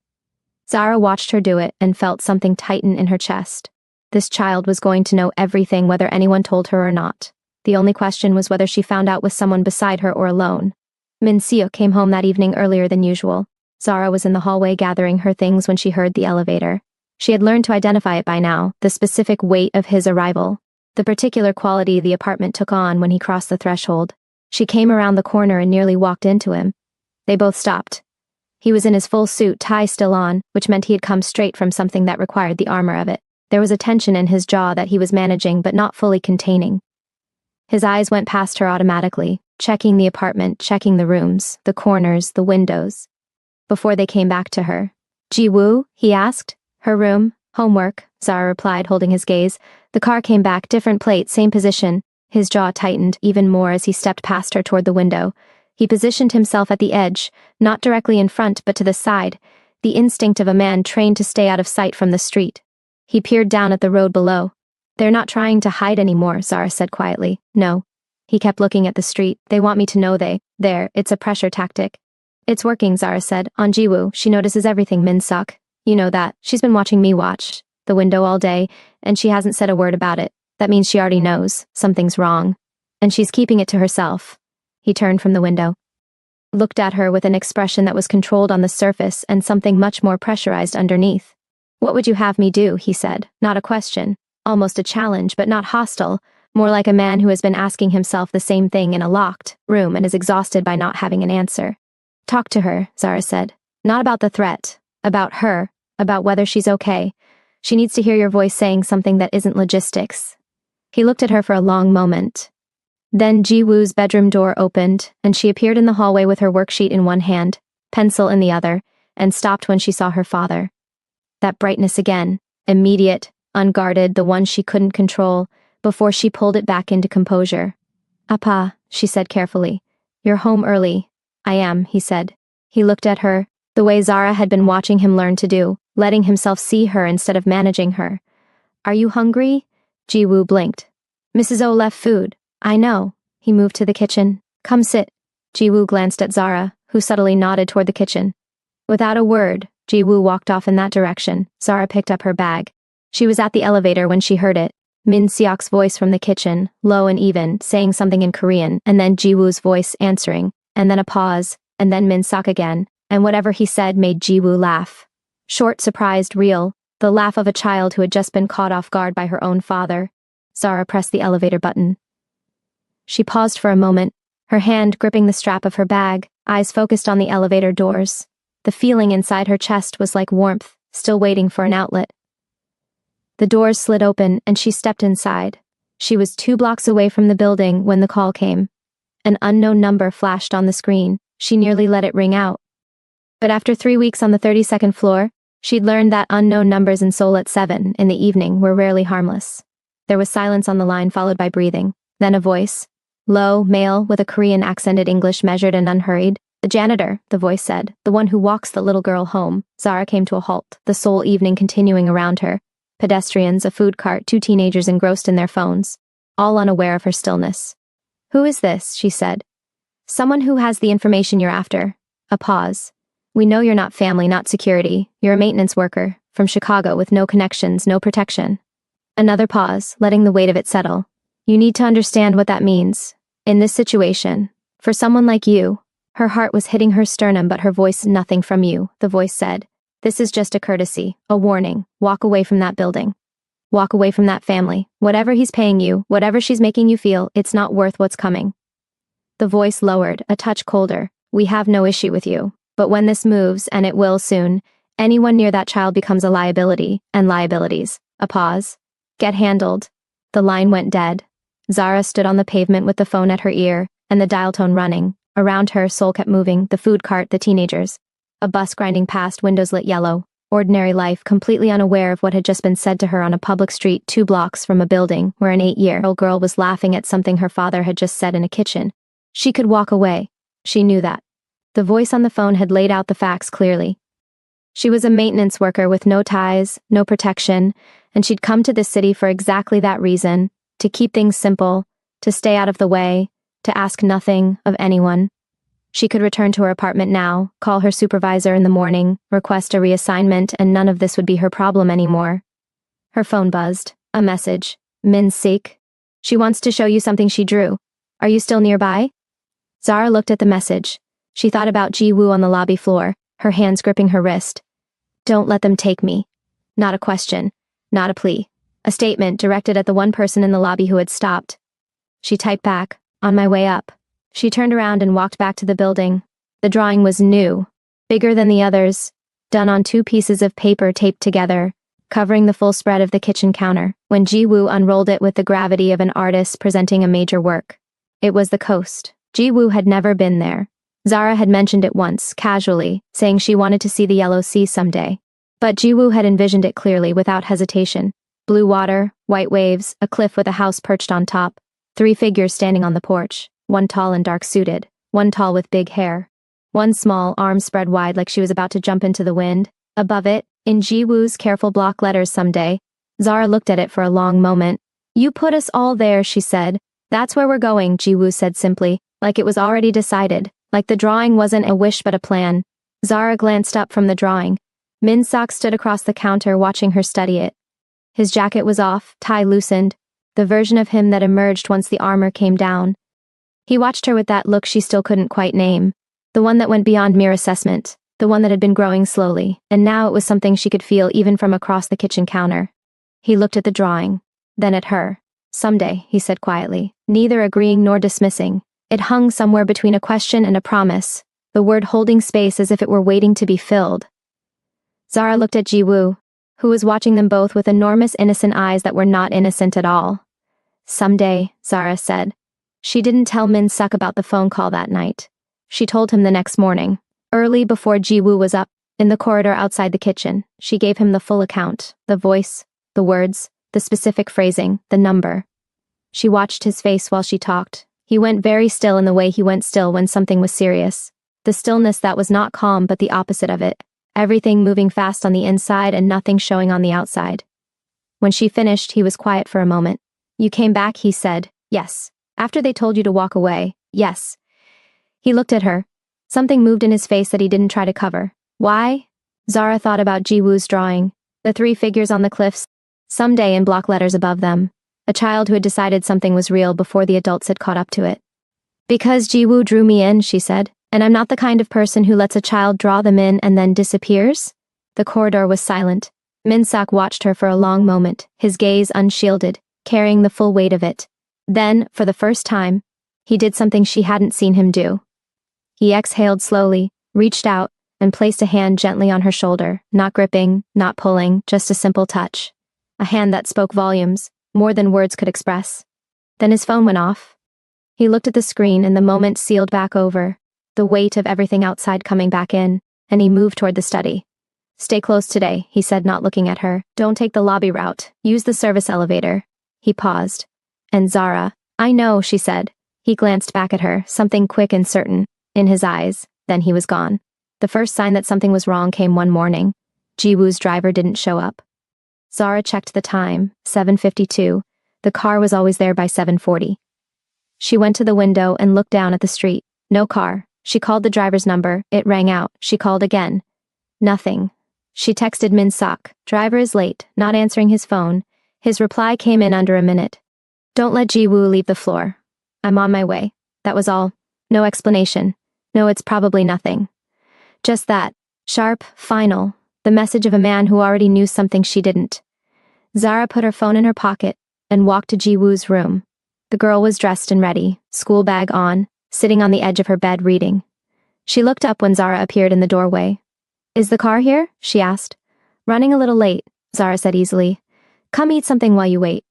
A: Zara watched her do it and felt something tighten in her chest. This child was going to know everything whether anyone told her or not. The only question was whether she found out with someone beside her or alone. Min-seok came home that evening earlier than usual. Zara was in the hallway gathering her things when she heard the elevator. She had learned to identify it by now, the specific weight of his arrival, the particular quality the apartment took on when he crossed the threshold. She came around the corner and nearly walked into him. They both stopped. He was in his full suit, tie still on, which meant he had come straight from something that required the armor of it. There was a tension in his jaw that he was managing but not fully containing. His eyes went past her automatically, checking the apartment, checking the rooms, the corners, the windows, before they came back to her. Ji-woo? He asked. Her room, homework, Zara replied, holding his gaze. The car came back, different plate, same position. His jaw tightened even more as he stepped past her toward the window. He positioned himself at the edge, not directly in front but to the side, the instinct of a man trained to stay out of sight from the street. He peered down at the road below. They're not trying to hide anymore, Zara said quietly. No. He kept looking at the street. They want me to know there, it's a pressure tactic. It's working, Zara said. On Ji-woo, she notices everything, Min-sok. You know that. She's been watching me watch the window all day, and she hasn't said a word about it. That means she already knows. Something's wrong. And she's keeping it to herself. He turned from the window. Looked at her with an expression that was controlled on the surface and something much more pressurized underneath. What would you have me do, he said. Not a question. Almost a challenge, but not hostile. More like a man who has been asking himself the same thing in a locked room and is exhausted by not having an answer. Talk to her, Zara said. Not about the threat. About her. About whether she's okay. She needs to hear your voice saying something that isn't logistics. He looked at her for a long moment. Then Ji-woo's bedroom door opened, and she appeared in the hallway with her worksheet in one hand, pencil in the other, and stopped when she saw her father. That brightness again, immediate, unguarded, the one she couldn't control, before she pulled it back into composure. Appa, she said carefully. You're home early. I am, he said. He looked at her, the way Zara had been watching him learn to do, letting himself see her instead of managing her. Are you hungry? Ji-woo blinked. Mrs. O left food. I know. He moved to the kitchen. Come sit. Ji-woo glanced at Zara, who subtly nodded toward the kitchen. Without a word, Ji-woo walked off in that direction. Zara picked up her bag. She was at the elevator when she heard it. Min Seok's voice from the kitchen, low and even, saying something in Korean, and then Ji-woo's voice answering, and then a pause, and then Min Seok again, and whatever he said made Ji-woo laugh. Short, surprised, real, the laugh of a child who had just been caught off guard by her own father. Zara pressed the elevator button. She paused for a moment, her hand gripping the strap of her bag, eyes focused on the elevator doors. The feeling inside her chest was like warmth, still waiting for an outlet. The doors slid open and she stepped inside. She was 2 blocks away from the building when the call came. An unknown number flashed on the screen. She nearly let it ring out. But after 3 weeks on the 32nd floor, she'd learned that unknown numbers in Seoul at 7 in the evening were rarely harmless. There was silence on the line followed by breathing. Then a voice. Low, male, with a Korean accented English measured and unhurried. The janitor, the voice said, the one who walks the little girl home. Zara came to a halt, the Seoul evening continuing around her. Pedestrians, a food cart, 2 teenagers engrossed in their phones, all unaware of her stillness. Who is this? She said. Someone who has the information you're after. A pause. We know you're not family, not security. You're a maintenance worker, from Chicago with no connections, no protection. Another pause, letting the weight of it settle. You need to understand what that means. In this situation, for someone like you, her heart was hitting her sternum but her voice nothing from you, the voice said. This is just a courtesy, a warning. Walk away from that building. Walk away from that family. Whatever he's paying you, whatever she's making you feel, it's not worth what's coming. The voice lowered, a touch colder. We have no issue with you. But when this moves, and it will soon, anyone near that child becomes a liability, and liabilities. A pause. Get handled. The line went dead. Zara stood on the pavement with the phone at her ear, and the dial tone running. Around her, Seoul kept moving, the food cart, the teenagers. A bus grinding past, windows lit yellow. Ordinary life, completely unaware of what had just been said to her on a public street 2 blocks from a building where an 8-year-old girl was laughing at something her father had just said in a kitchen. She could walk away. She knew that. The voice on the phone had laid out the facts clearly. She was a maintenance worker with no ties, no protection, and she'd come to this city for exactly that reason, to keep things simple, to stay out of the way, to ask nothing of anyone. She could return to her apartment now, call her supervisor in the morning, request a reassignment, and none of this would be her problem anymore. Her phone buzzed. A message. Min Seok. She wants to show you something she drew. Are you still nearby? Zara looked at the message. She thought about Ji-woo on the lobby floor, her hands gripping her wrist. Don't let them take me. Not a question. Not a plea. A statement directed at the one person in the lobby who had stopped. She typed back, on my way up. She turned around and walked back to the building. The drawing was new, bigger than the others, done on 2 pieces of paper taped together, covering the full spread of the kitchen counter, when Ji-woo unrolled it with the gravity of an artist presenting a major work. It was the coast. Ji-woo had never been there. Zara had mentioned it once, casually, saying she wanted to see the Yellow Sea someday. But Ji-woo had envisioned it clearly, without hesitation. Blue water, white waves, a cliff with a house perched on top, 3 figures standing on the porch. One tall and dark-suited, one tall with big hair. One small, arms spread wide like she was about to jump into the wind. Above it, in Ji-woo's careful block letters someday. Zara looked at it for a long moment. You put us all there, she said. That's where we're going, Ji-woo said simply, like it was already decided, like the drawing wasn't a wish but a plan. Zara glanced up from the drawing. Min Seok stood across the counter watching her study it. His jacket was off, tie loosened, the version of him that emerged once the armor came down. He watched her with that look she still couldn't quite name, the one that went beyond mere assessment, the one that had been growing slowly, and now it was something she could feel even from across the kitchen counter. He looked at the drawing, then at her. Someday, he said quietly, neither agreeing nor dismissing. It hung somewhere between a question and a promise, the word holding space as if it were waiting to be filled. Zara looked at Ji-woo, who was watching them both with enormous innocent eyes that were not innocent at all. Someday, Zara said. She didn't tell Min Seok about the phone call that night. She told him the next morning, early before Ji-woo was up, in the corridor outside the kitchen. She gave him the full account, the voice, the words, the specific phrasing, the number. She watched his face while she talked. He went very still in the way he went still when something was serious. The stillness that was not calm but the opposite of it, everything moving fast on the inside and nothing showing on the outside. When she finished, he was quiet for a moment. You came back, he said. Yes. After they told you to walk away. Yes. He looked at her. Something moved in his face that he didn't try to cover. Why? Zara thought about Jiwoo's drawing. The three figures on the cliffs, someday in block letters above them. A child who had decided something was real before the adults had caught up to it. Because Jiwoo drew me in, she said, and I'm not the kind of person who lets a child draw them in and then disappears. The corridor was silent. Min-sak watched her for a long moment, his gaze unshielded, carrying the full weight of it. Then, for the first time, he did something she hadn't seen him do. He exhaled slowly, reached out, and placed a hand gently on her shoulder, not gripping, not pulling, just a simple touch. A hand that spoke volumes, more than words could express. Then his phone went off. He looked at the screen and the moment sealed back over, the weight of everything outside coming back in, and he moved toward the study. Stay close today, he said, not looking at her. Don't take the lobby route. Use the service elevator. He paused. And Zara, I know, she said. He glanced back at her, something quick and certain, in his eyes, then he was gone. The first sign that something was wrong came one morning. Jiwoo's driver didn't show up. Zara checked the time, 7:52. The car was always there by 7:40. She went to the window and looked down at the street. No car. She called the driver's number. It rang out. She called again. Nothing. She texted Min-sak. Driver is late, not answering his phone. His reply came in under a minute. Don't let Jiwoo leave the floor. I'm on my way. That was all. No explanation. No, it's probably nothing. Just that. Sharp, final. The message of a man who already knew something she didn't. Zara put her phone in her pocket and walked to Jiwoo's room. The girl was dressed and ready, school bag on, sitting on the edge of her bed reading. She looked up when Zara appeared in the doorway. Is the car here? She asked. Running a little late, Zara said easily. Come eat something while you wait.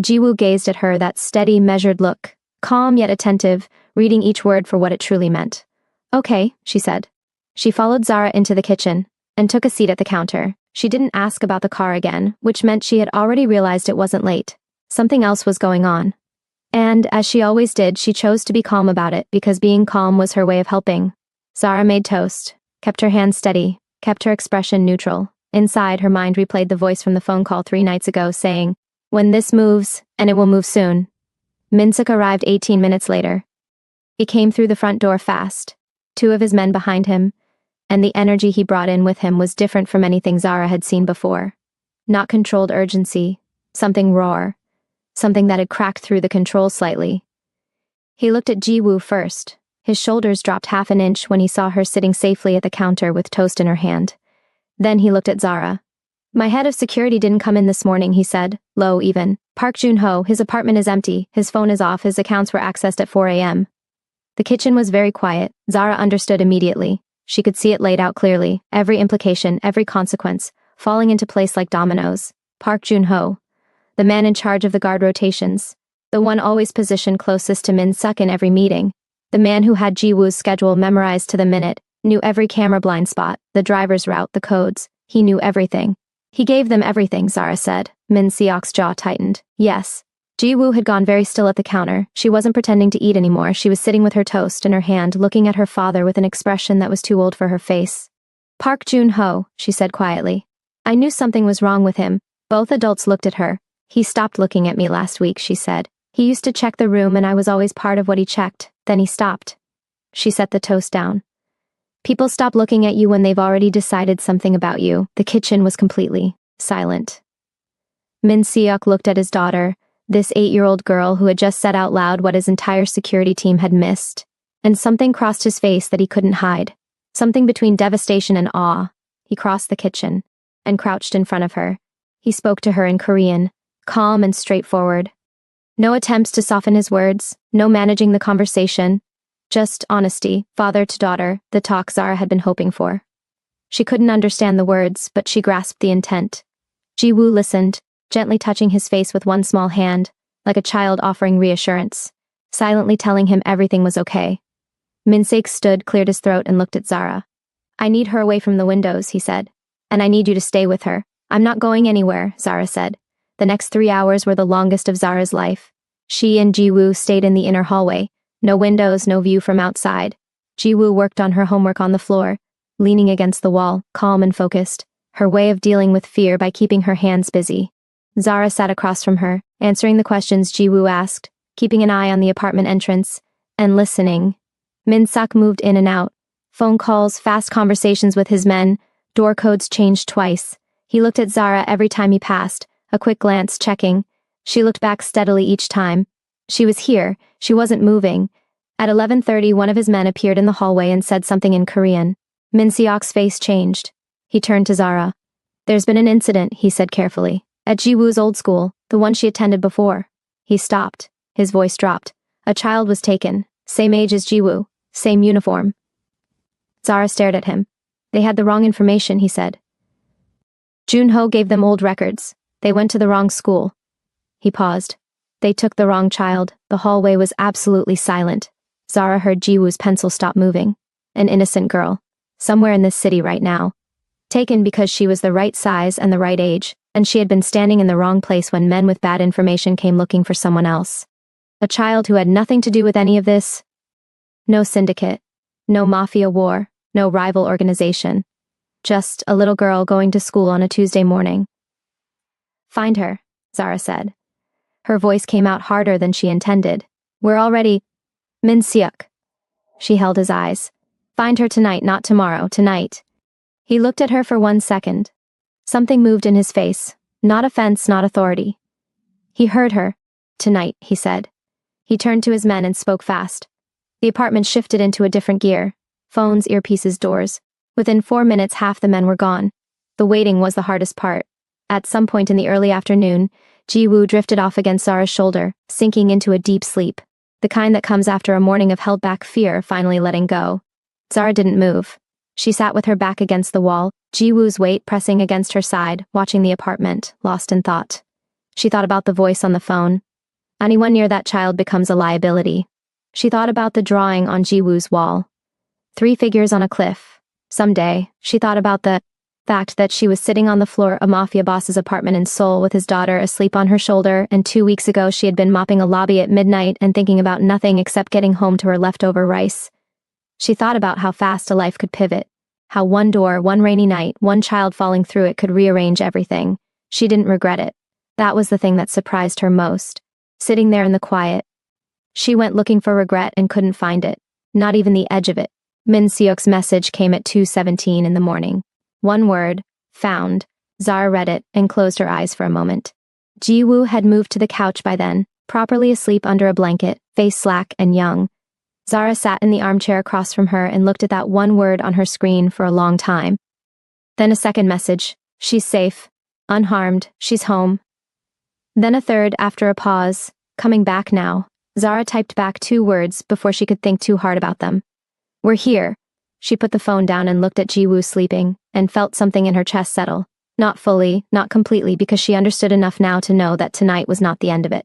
A: Jiwoo gazed at her, that steady, measured look, calm yet attentive, reading each word for what it truly meant. Okay, she said. She followed Zara into the kitchen and took a seat at the counter. She didn't ask about the car again, which meant she had already realized it wasn't late. Something else was going on. And, as she always did, she chose to be calm about it because being calm was her way of helping. Zara made toast, kept her hands steady, kept her expression neutral. Inside, her mind replayed the voice from the phone call 3 nights ago saying, when this moves, and it will move soon. Min-sak arrived 18 minutes later. He came through the front door fast, 2 of his men behind him, and the energy he brought in with him was different from anything Zara had seen before. Not controlled urgency, something raw, something that had cracked through the control slightly. He looked at Jiwoo first. His shoulders dropped half an inch when he saw her sitting safely at the counter with toast in her hand. Then he looked at Zara. My head of security didn't come in this morning, he said, low even. Park Jun-ho, his apartment is empty, his phone is off, his accounts were accessed at 4 a.m. The kitchen was very quiet. Zara understood immediately. She could see it laid out clearly, every implication, every consequence, falling into place like dominoes. Park Jun-ho, the man in charge of the guard rotations, the one always positioned closest to Min-sak in every meeting, the man who had Jiwoo's schedule memorized to the minute, knew every camera blind spot, the driver's route, the codes. He knew everything. He gave them everything, Zara said. Min-seok's jaw tightened. Yes. Jiwoo had gone very still at the counter. She wasn't pretending to eat anymore. She was sitting with her toast in her hand, looking at her father with an expression that was too old for her face. Park Jun-ho, she said quietly. I knew something was wrong with him. Both adults looked at her. He stopped looking at me last week, she said. He used to check the room and I was always part of what he checked. Then he stopped. She set the toast down. People stop looking at you when they've already decided something about you. The kitchen was completely silent. Min-seok looked at his daughter, this 8-year-old girl who had just said out loud what his entire security team had missed, and something crossed his face that he couldn't hide. Something between devastation and awe. He crossed the kitchen and crouched in front of her. He spoke to her in Korean, calm and straightforward. No attempts to soften his words, no managing the conversation. Just honesty, father to daughter, the talk Zara had been hoping for. She couldn't understand the words, but she grasped the intent. Jiwoo listened, gently touching his face with one small hand, like a child offering reassurance, silently telling him everything was okay. Min-sak stood, cleared his throat, and looked at Zara. I need her away from the windows, he said. And I need you to stay with her. I'm not going anywhere, Zara said. The next 3 hours were the longest of Zara's life. She and Jiwoo stayed in the inner hallway. No windows, no view from outside. Jiwoo worked on her homework on the floor, leaning against the wall, calm and focused, her way of dealing with fear by keeping her hands busy. Zara sat across from her, answering the questions Ji-woo asked, keeping an eye on the apartment entrance, and listening. Min-suk moved in and out. Phone calls, fast conversations with his men, door codes changed twice. He looked at Zara every time he passed, a quick glance checking. She looked back steadily each time. She was here, she wasn't moving. At 11:30, one of his men appeared in the hallway and said something in Korean. Min-seok's face changed. He turned to Zara. "There's been an incident," he said carefully. "At Ji-woo's old school, the one she attended before." He stopped. His voice dropped. "A child was taken. Same age as Ji-woo. Same uniform." Zara stared at him. "They had the wrong information," he said. "Junho gave them old records. They went to the wrong school." He paused. "They took the wrong child." The hallway was absolutely silent. Zara heard Ji-woo's pencil stop moving. An innocent girl. Somewhere in this city right now. Taken because she was the right size and the right age, and she had been standing in the wrong place when men with bad information came looking for someone else. A child who had nothing to do with any of this. No syndicate. No mafia war. No rival organization. Just a little girl going to school on a Tuesday morning. "Find her," Zara said. Her voice came out harder than she intended. "We're already—" "Min-seok." She held his eyes. "Find her tonight, not tomorrow, tonight." He looked at her for 1 second. Something moved in his face. Not offense, not authority. He heard her. "Tonight," he said. He turned to his men and spoke fast. The apartment shifted into a different gear. Phones, earpieces, doors. Within 4 minutes, half the men were gone. The waiting was the hardest part. At some point in the early afternoon, Ji-woo drifted off against Zara's shoulder, sinking into a deep sleep. The kind that comes after a morning of held-back fear finally letting go. Zara didn't move. She sat with her back against the wall, Ji-woo's weight pressing against her side, watching the apartment, lost in thought. She thought about the voice on the phone. Anyone near that child becomes a liability. She thought about the drawing on Ji-woo's wall. 3 figures on a cliff. Someday, she thought about the fact that she was sitting on the floor of a Mafia boss's apartment in Seoul with his daughter asleep on her shoulder, and 2 weeks ago she had been mopping a lobby at midnight and thinking about nothing except getting home to her leftover rice. She thought about how fast a life could pivot, how one door, one rainy night, one child falling through it could rearrange everything. She didn't regret it. That was the thing that surprised her most. Sitting there in the quiet. She went looking for regret and couldn't find it. Not even the edge of it. Min-seok's message came at 2:17 in the morning. One word, found. Zara read it and closed her eyes for a moment. Ji-woo had moved to the couch by then, properly asleep under a blanket, face slack and young. Zara sat in the armchair across from her and looked at that one word on her screen for a long time. Then a second message. She's safe. Unharmed. She's home. Then a third after a pause. Coming back now. Zara typed back 2 words before she could think too hard about them. "We're here." She put the phone down and looked at Ji-woo sleeping, and felt something in her chest settle. Not fully, not completely, because she understood enough now to know that tonight was not the end of it.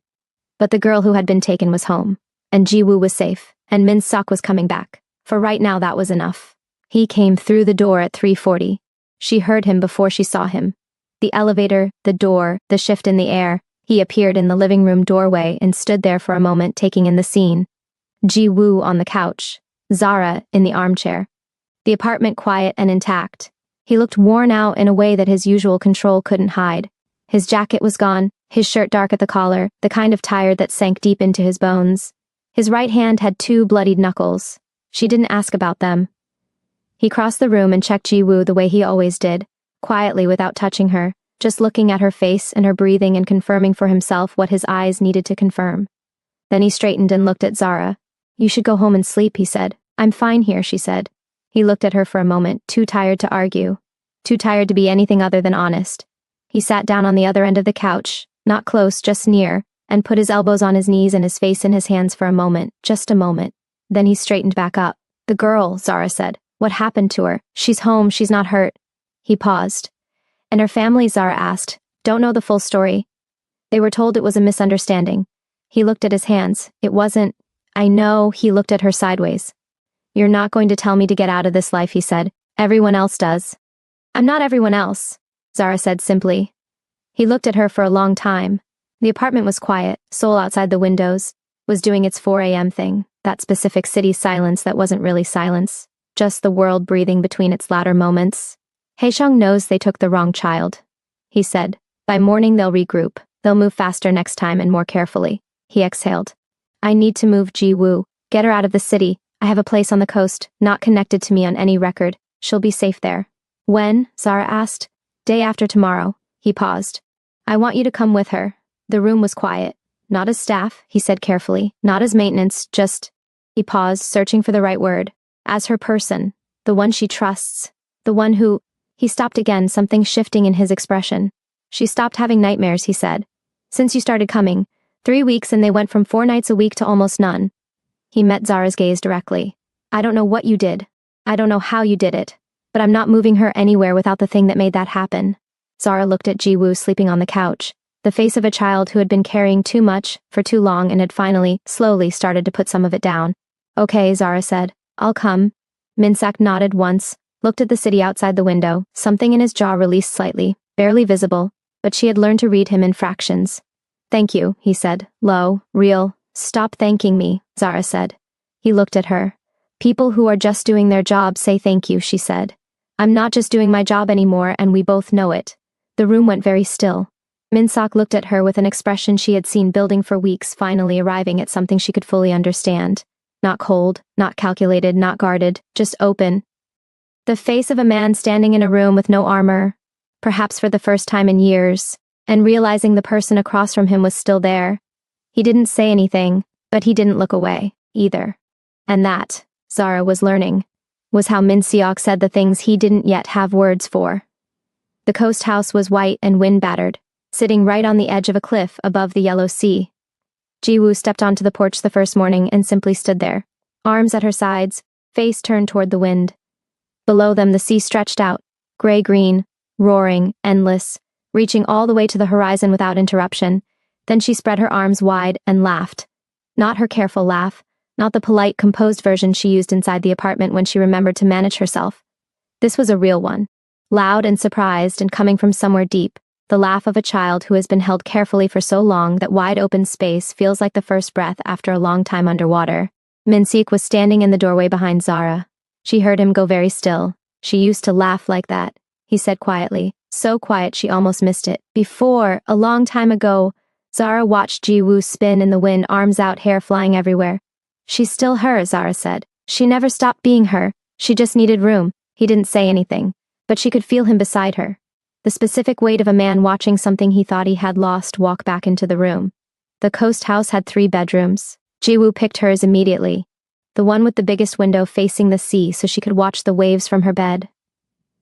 A: But the girl who had been taken was home. And Ji-woo was safe. And Min-seok was coming back. For right now that was enough. He came through the door at 3:40. She heard him before she saw him. The elevator, the door, the shift in the air. He appeared in the living room doorway and stood there for a moment taking in the scene. Ji-woo on the couch. Zara in the armchair. The apartment quiet and intact. He looked worn out in a way that his usual control couldn't hide. His jacket was gone, his shirt dark at the collar, the kind of tired that sank deep into his bones. His right hand had 2 bloodied knuckles. She didn't ask about them. He crossed the room and checked Ji-woo the way he always did, quietly without touching her, just looking at her face and her breathing and confirming for himself what his eyes needed to confirm. Then he straightened and looked at Zara. "You should go home and sleep," he said. "I'm fine here," she said. He looked at her for a moment, too tired to argue. Too tired to be anything other than honest. He sat down on the other end of the couch, not close, just near, and put his elbows on his knees and his face in his hands for a moment, just a moment. Then he straightened back up. "The girl," Zara said. "What happened to her? She's home, she's not hurt." He paused. "And her family?" Zara asked. "Don't know the full story. They were told it was a misunderstanding." He looked at his hands. "It wasn't—" "I know." He looked at her sideways. "You're not going to tell me to get out of this life," he said. "Everyone else does." "I'm not everyone else," Zara said simply. He looked at her for a long time. The apartment was quiet. Seoul outside the windows was doing its 4 a.m. thing, that specific city silence that wasn't really silence. just the world breathing between its louder moments. Haesheng knows they took the wrong child, he said. By morning they'll regroup. They'll move faster next time and more carefully. He exhaled. I need to move Ji-woo. Get her out of the city. I have a place on the coast, not connected to me on any record. She'll be safe there. When? Zara asked. Day after tomorrow. He paused. I want you to come with her. The room was quiet. Not as staff, he said carefully. Not as maintenance, just... He paused, searching for the right word. As her person. The one she trusts. The one who... He stopped again, something shifting in his expression. She stopped having nightmares, he said. Since you started coming. 3 weeks and they went from 4 nights a week to almost none. He met Zara's gaze directly. I don't know what you did. I don't know how you did it. But I'm not moving her anywhere without the thing that made that happen. Zara looked at Ji-woo sleeping on the couch. The face of a child who had been carrying too much for too long and had finally, slowly started to put some of it down. Okay, Zara said. I'll come. Minsak nodded once, looked at the city outside the window, something in his jaw released slightly, barely visible, but she had learned to read him in fractions. Thank you, he said, low, real. Stop thanking me, Zara said. He looked at her. People who are just doing their job say thank you, she said. I'm not just doing my job anymore and we both know it. The room went very still. Minsak looked at her with an expression she had seen building for weeks, finally arriving at something she could fully understand. Not cold, not calculated, not guarded, just open. The face of a man standing in a room with no armor, perhaps for the first time in years, and realizing the person across from him was still there. He didn't say anything, but he didn't look away, either. And that, Zara was learning, was how Min Seok said the things he didn't yet have words for. The coast house was white and wind-battered, sitting right on the edge of a cliff above the yellow sea. Ji-woo stepped onto the porch the first morning and simply stood there, arms at her sides, face turned toward the wind. Below them the sea stretched out, gray-green, roaring, endless, reaching all the way to the horizon without interruption. Then she spread her arms wide and laughed. Not her careful laugh, not the polite, composed version she used inside the apartment when she remembered to manage herself. This was a real one, loud and surprised and coming from somewhere deep. The laugh of a child who has been held carefully for so long that wide-open space feels like the first breath after a long time underwater. Minseok was standing in the doorway behind Zara. She heard him go very still. She used to laugh like that, he said quietly, so quiet she almost missed it. Before, a long time ago, Zara watched Ji-woo spin in the wind, arms out, hair flying everywhere. She's still her, Zara said. She never stopped being her. She just needed room. He didn't say anything, but she could feel him beside her. The specific weight of a man watching something he thought he had lost walk back into the room. The coast house had 3 bedrooms. Ji-woo picked hers immediately. The one with the biggest window facing the sea so she could watch the waves from her bed.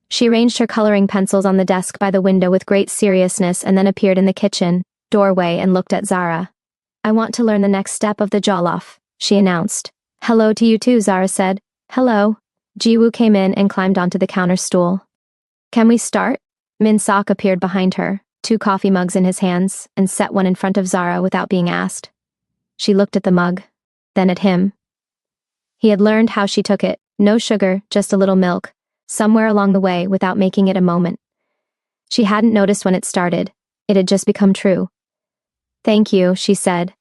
A: She arranged her coloring pencils on the desk by the window with great seriousness and then appeared in the kitchen doorway and looked at Zara. I want to learn the next step of the jollof, she announced. Hello to you too, Zara said. Hello. Ji-woo came in and climbed onto the counter stool. Can we start? Min Seok appeared behind her, 2 coffee mugs in his hands, and set one in front of Zara without being asked. She looked at the mug, then at him. He had learned how she took it, no sugar, just a little milk, somewhere along the way without making it a moment. She hadn't noticed when it started. It had just become true. Thank you, she said.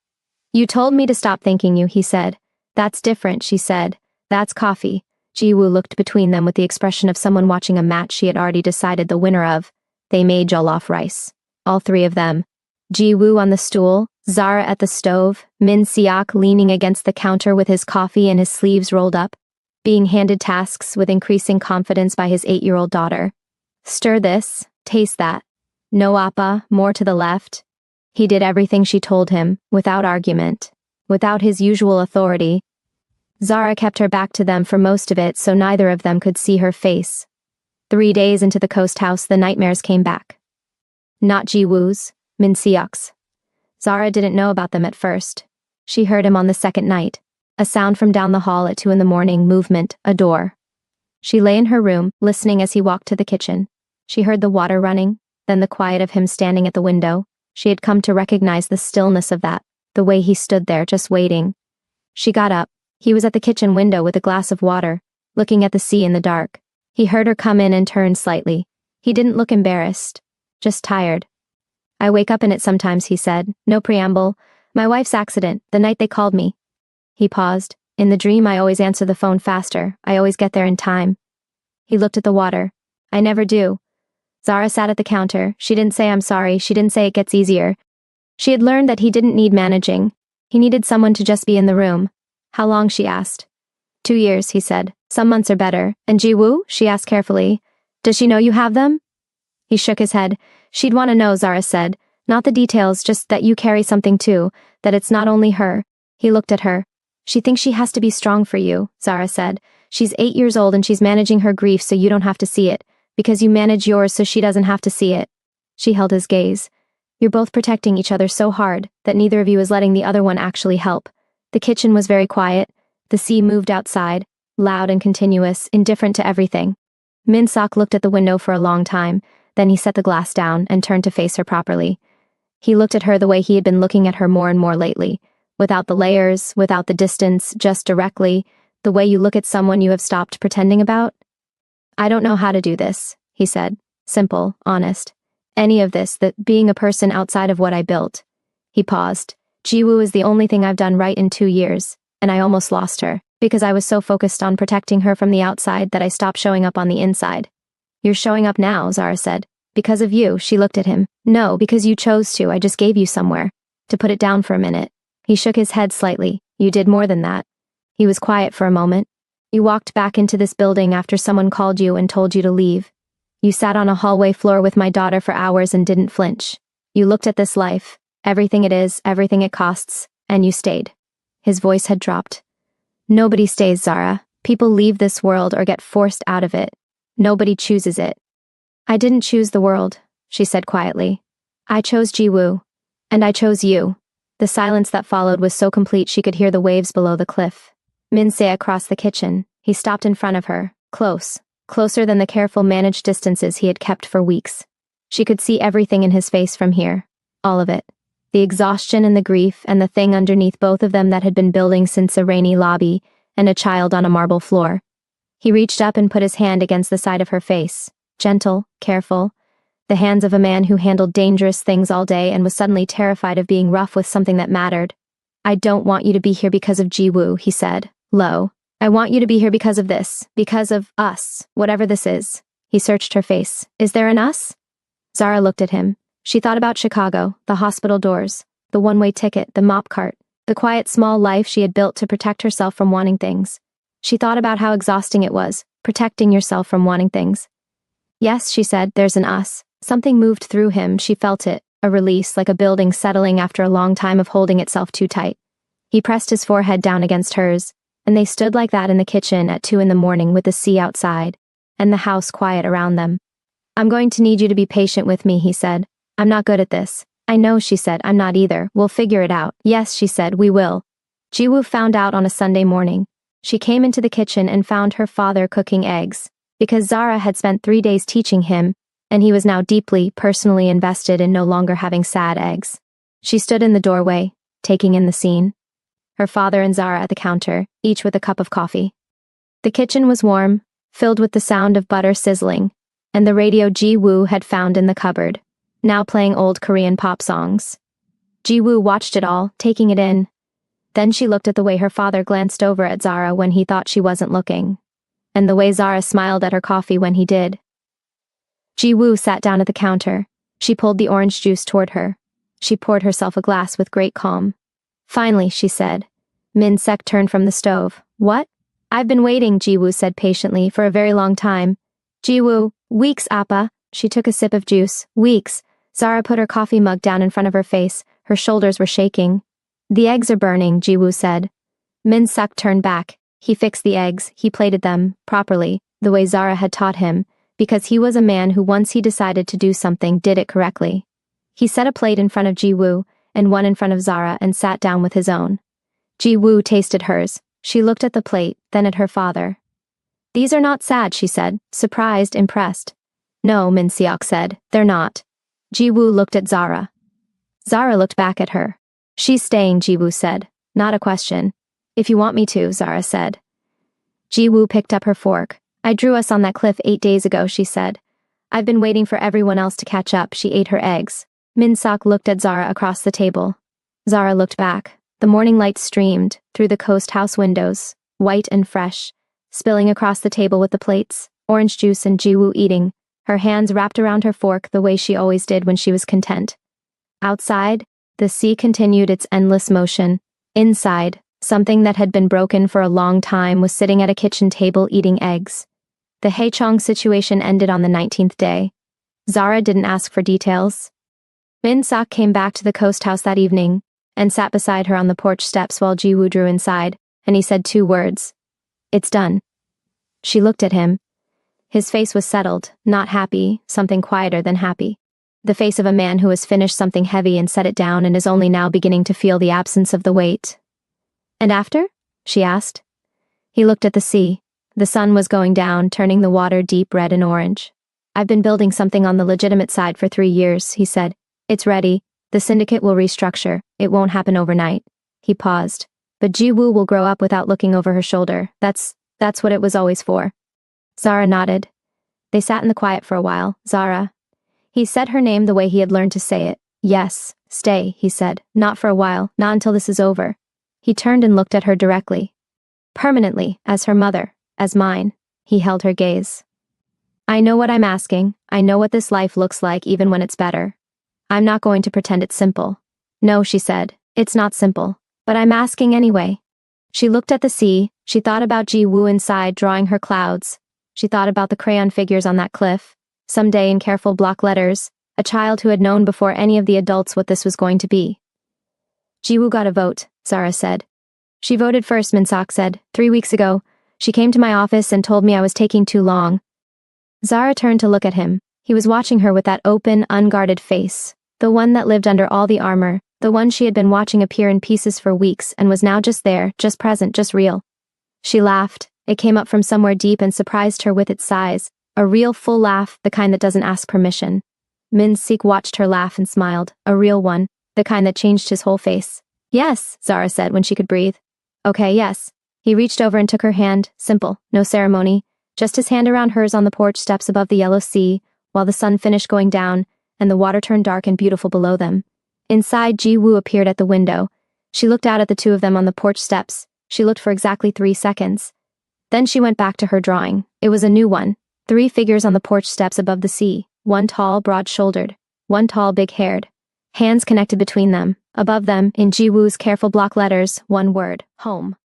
A: You told me to stop thanking you, he said. That's different, she said. That's coffee. Ji-woo looked between them with the expression of someone watching a match she had already decided the winner of. They made jollof rice. All 3 of them. Ji-woo on the stool, Zara at the stove, Min Seok leaning against the counter with his coffee and his sleeves rolled up, being handed tasks with increasing confidence by his 8-year-old daughter. Stir this, taste that. No appa, more to the left. He did everything she told him, without argument, without his usual authority. Zara kept her back to them for most of it so neither of them could see her face. 3 days into the coast house the nightmares came back. Not Ji-woo's, Min Seok's. Zara didn't know about them at first. She heard him on the second night. A sound from down the hall at 2 in the morning, movement, a door. She lay in her room, listening as he walked to the kitchen. She heard the water running, then the quiet of him standing at the window. She had come to recognize the stillness of that, the way he stood there just waiting. She got up. He was at the kitchen window with a glass of water, looking at the sea in the dark. He heard her come in and turn slightly. He didn't look embarrassed, just tired. I wake up in it sometimes, he said, no preamble. My wife's accident, the night they called me. He paused. In the dream I always answer the phone faster, I always get there in time. He looked at the water. I never do. Zara sat at the counter. She didn't say I'm sorry, she didn't say it gets easier. She had learned that he didn't need managing. He needed someone to just be in the room. How long, she asked. 2 years, he said. Some months are better. And Ji-woo? She asked carefully. Does she know you have them? He shook his head. She'd want to know, Zara said. Not the details, just that you carry something too, that it's not only her. He looked at her. She thinks she has to be strong for you, Zara said. She's 8 years old and she's managing her grief so you don't have to see it, because you manage yours so she doesn't have to see it. She held his gaze. You're both protecting each other so hard that neither of you is letting the other one actually help. The kitchen was very quiet. The sea moved outside, loud and continuous, indifferent to everything. Min-seok looked at the window for a long time, then he set the glass down and turned to face her properly. He looked at her the way he had been looking at her more and more lately, without the layers, without the distance, just directly, the way you look at someone you have stopped pretending about. I don't know how to do this, he said, simple, honest. Any of this, that being a person outside of what I built. He paused. Ji-woo is the only thing I've done right in 2 years, and I almost lost her, because I was so focused on protecting her from the outside that I stopped showing up on the inside. You're showing up now, Zara said. Because of you, she looked at him. No, because you chose to, I just gave you somewhere. To put it down for a minute. He shook his head slightly. You did more than that. He was quiet for a moment. You walked back into this building after someone called you and told you to leave. You sat on a hallway floor with my daughter for hours and didn't flinch. You looked at this life, everything it is, everything it costs, and you stayed. His voice had dropped. Nobody stays, Zara. People leave this world or get forced out of it. Nobody chooses it. I didn't choose the world, she said quietly. I chose Ji-woo. And I chose you. The silence that followed was so complete she could hear the waves below the cliff. Min-se crossed the kitchen. He stopped in front of her, close, closer than the careful managed distances he had kept for weeks. She could see everything in his face from here. All of it. The exhaustion and the grief and the thing underneath both of them that had been building since a rainy lobby and a child on a marble floor. He reached up and put his hand against the side of her face. Gentle, careful. The hands of a man who handled dangerous things all day and was suddenly terrified of being rough with something that mattered. I don't want you to be here because of Ji-woo, he said, low. I want you to be here because of this, because of us, whatever this is. He searched her face. Is there an us? Zara looked at him. She thought about Chicago, the hospital doors, the one-way ticket, the mop cart, the quiet small life she had built to protect herself from wanting things. She thought about how exhausting it was, protecting yourself from wanting things. Yes, she said, there's an us. Something moved through him, she felt it, a release like a building settling after a long time of holding itself too tight. He pressed his forehead down against hers, and they stood like that in the kitchen at 2 a.m. with the sea outside, and the house quiet around them. I'm going to need you to be patient with me, he said. I'm not good at this. I know, she said, I'm not either. We'll figure it out. Yes, she said, we will. Ji-woo found out on a Sunday morning. She came into the kitchen and found her father cooking eggs, because Zara had spent 3 days teaching him, and he was now deeply, personally invested in no longer having sad eggs. She stood in the doorway, taking in the scene. Her father and Zara at the counter, each with a cup of coffee. The kitchen was warm, filled with the sound of butter sizzling, and the radio Ji-woo had found in the cupboard, now playing old Korean pop songs. Ji-woo watched it all, taking it in. Then she looked at the way her father glanced over at Zara when he thought she wasn't looking, and the way Zara smiled at her coffee when he did. Ji-woo sat down at the counter. She pulled the orange juice toward her. She poured herself a glass with great calm. Finally, she said. Min-seok turned from the stove. What? I've been waiting, Ji-woo said patiently, for a very long time. Ji-woo, weeks, Appa. She took a sip of juice. Weeks. Zara put her coffee mug down in front of her face. Her shoulders were shaking. The eggs are burning, Ji-woo said. Min-seok turned back. He fixed the eggs. He plated them, properly, the way Zara had taught him, because he was a man who once he decided to do something did it correctly. He set a plate in front of Ji-woo, and one in front of Zara and sat down with his own. Ji-woo tasted hers. She looked at the plate, then at her father. These are not sad, she said, surprised, impressed. No, Min-seok said, they're not. Ji-woo looked at Zara. Zara looked back at her. She's staying, Ji-woo said. Not a question. If you want me to, Zara said. Ji-woo picked up her fork. I drew us on that cliff 8 days ago, she said. I've been waiting for everyone else to catch up. She ate her eggs. Min-seok looked at Zara across the table. Zara looked back. The morning light streamed through the coast house windows, white and fresh, spilling across the table with the plates, orange juice and Jiwoo eating, her hands wrapped around her fork the way she always did when she was content. Outside, the sea continued its endless motion. Inside, something that had been broken for a long time was sitting at a kitchen table eating eggs. The Haechong situation ended on the 19th day. Zara didn't ask for details. Min-sak came back to the coast house that evening and sat beside her on the porch steps while Jiwoo drew inside, and he said 2 words. "It's done." She looked at him. His face was settled, not happy, something quieter than happy. The face of a man who has finished something heavy and set it down and is only now beginning to feel the absence of the weight. "And after?" she asked. He looked at the sea. The sun was going down, turning the water deep red and orange. "I've been building something on the legitimate side for 3 years," he said. "It's ready. The syndicate will restructure. It won't happen overnight." He paused. "But Jiwoo will grow up without looking over her shoulder. That's what it was always for." Zara nodded. They sat in the quiet for a while. "Zara." He said her name the way he had learned to say it. "Yes, stay," he said. "Not for a while, not until this is over." He turned and looked at her directly. "Permanently, as her mother, as mine." He held her gaze. "I know what I'm asking. I know what this life looks like even when it's better. I'm not going to pretend it's simple." "No," she said, "it's not simple. But I'm asking anyway." She looked at the sea. She thought about Jiwoo inside drawing her clouds. She thought about the crayon figures on that cliff. Someday in careful block letters, a child who had known before any of the adults what this was going to be. "Jiwoo got a vote," Zara said. "She voted first," Min-sak said. 3 weeks ago. She came to my office and told me I was taking too long." Zara turned to look at him. He was watching her with that open, unguarded face. The one that lived under all the armor. The one she had been watching appear in pieces for weeks and was now just there, just present, just real. She laughed. It came up from somewhere deep and surprised her with its size. A real full laugh, the kind that doesn't ask permission. Min-sik watched her laugh and smiled. A real one, the kind that changed his whole face. "Yes," Zara said when she could breathe. "Okay, yes." He reached over and took her hand, simple, no ceremony, just his hand around hers on the porch steps above the yellow sea, while the sun finished going down, and the water turned dark and beautiful below them. Inside, Jiwoo appeared at the window. She looked out at the 2 of them on the porch steps. She looked for exactly 3 seconds. Then she went back to her drawing. It was a new one. 3 figures on the porch steps above the sea. One tall, broad-shouldered. One tall, big-haired. Hands connected between them. Above them, in Jiwoo's careful block letters, one word, home.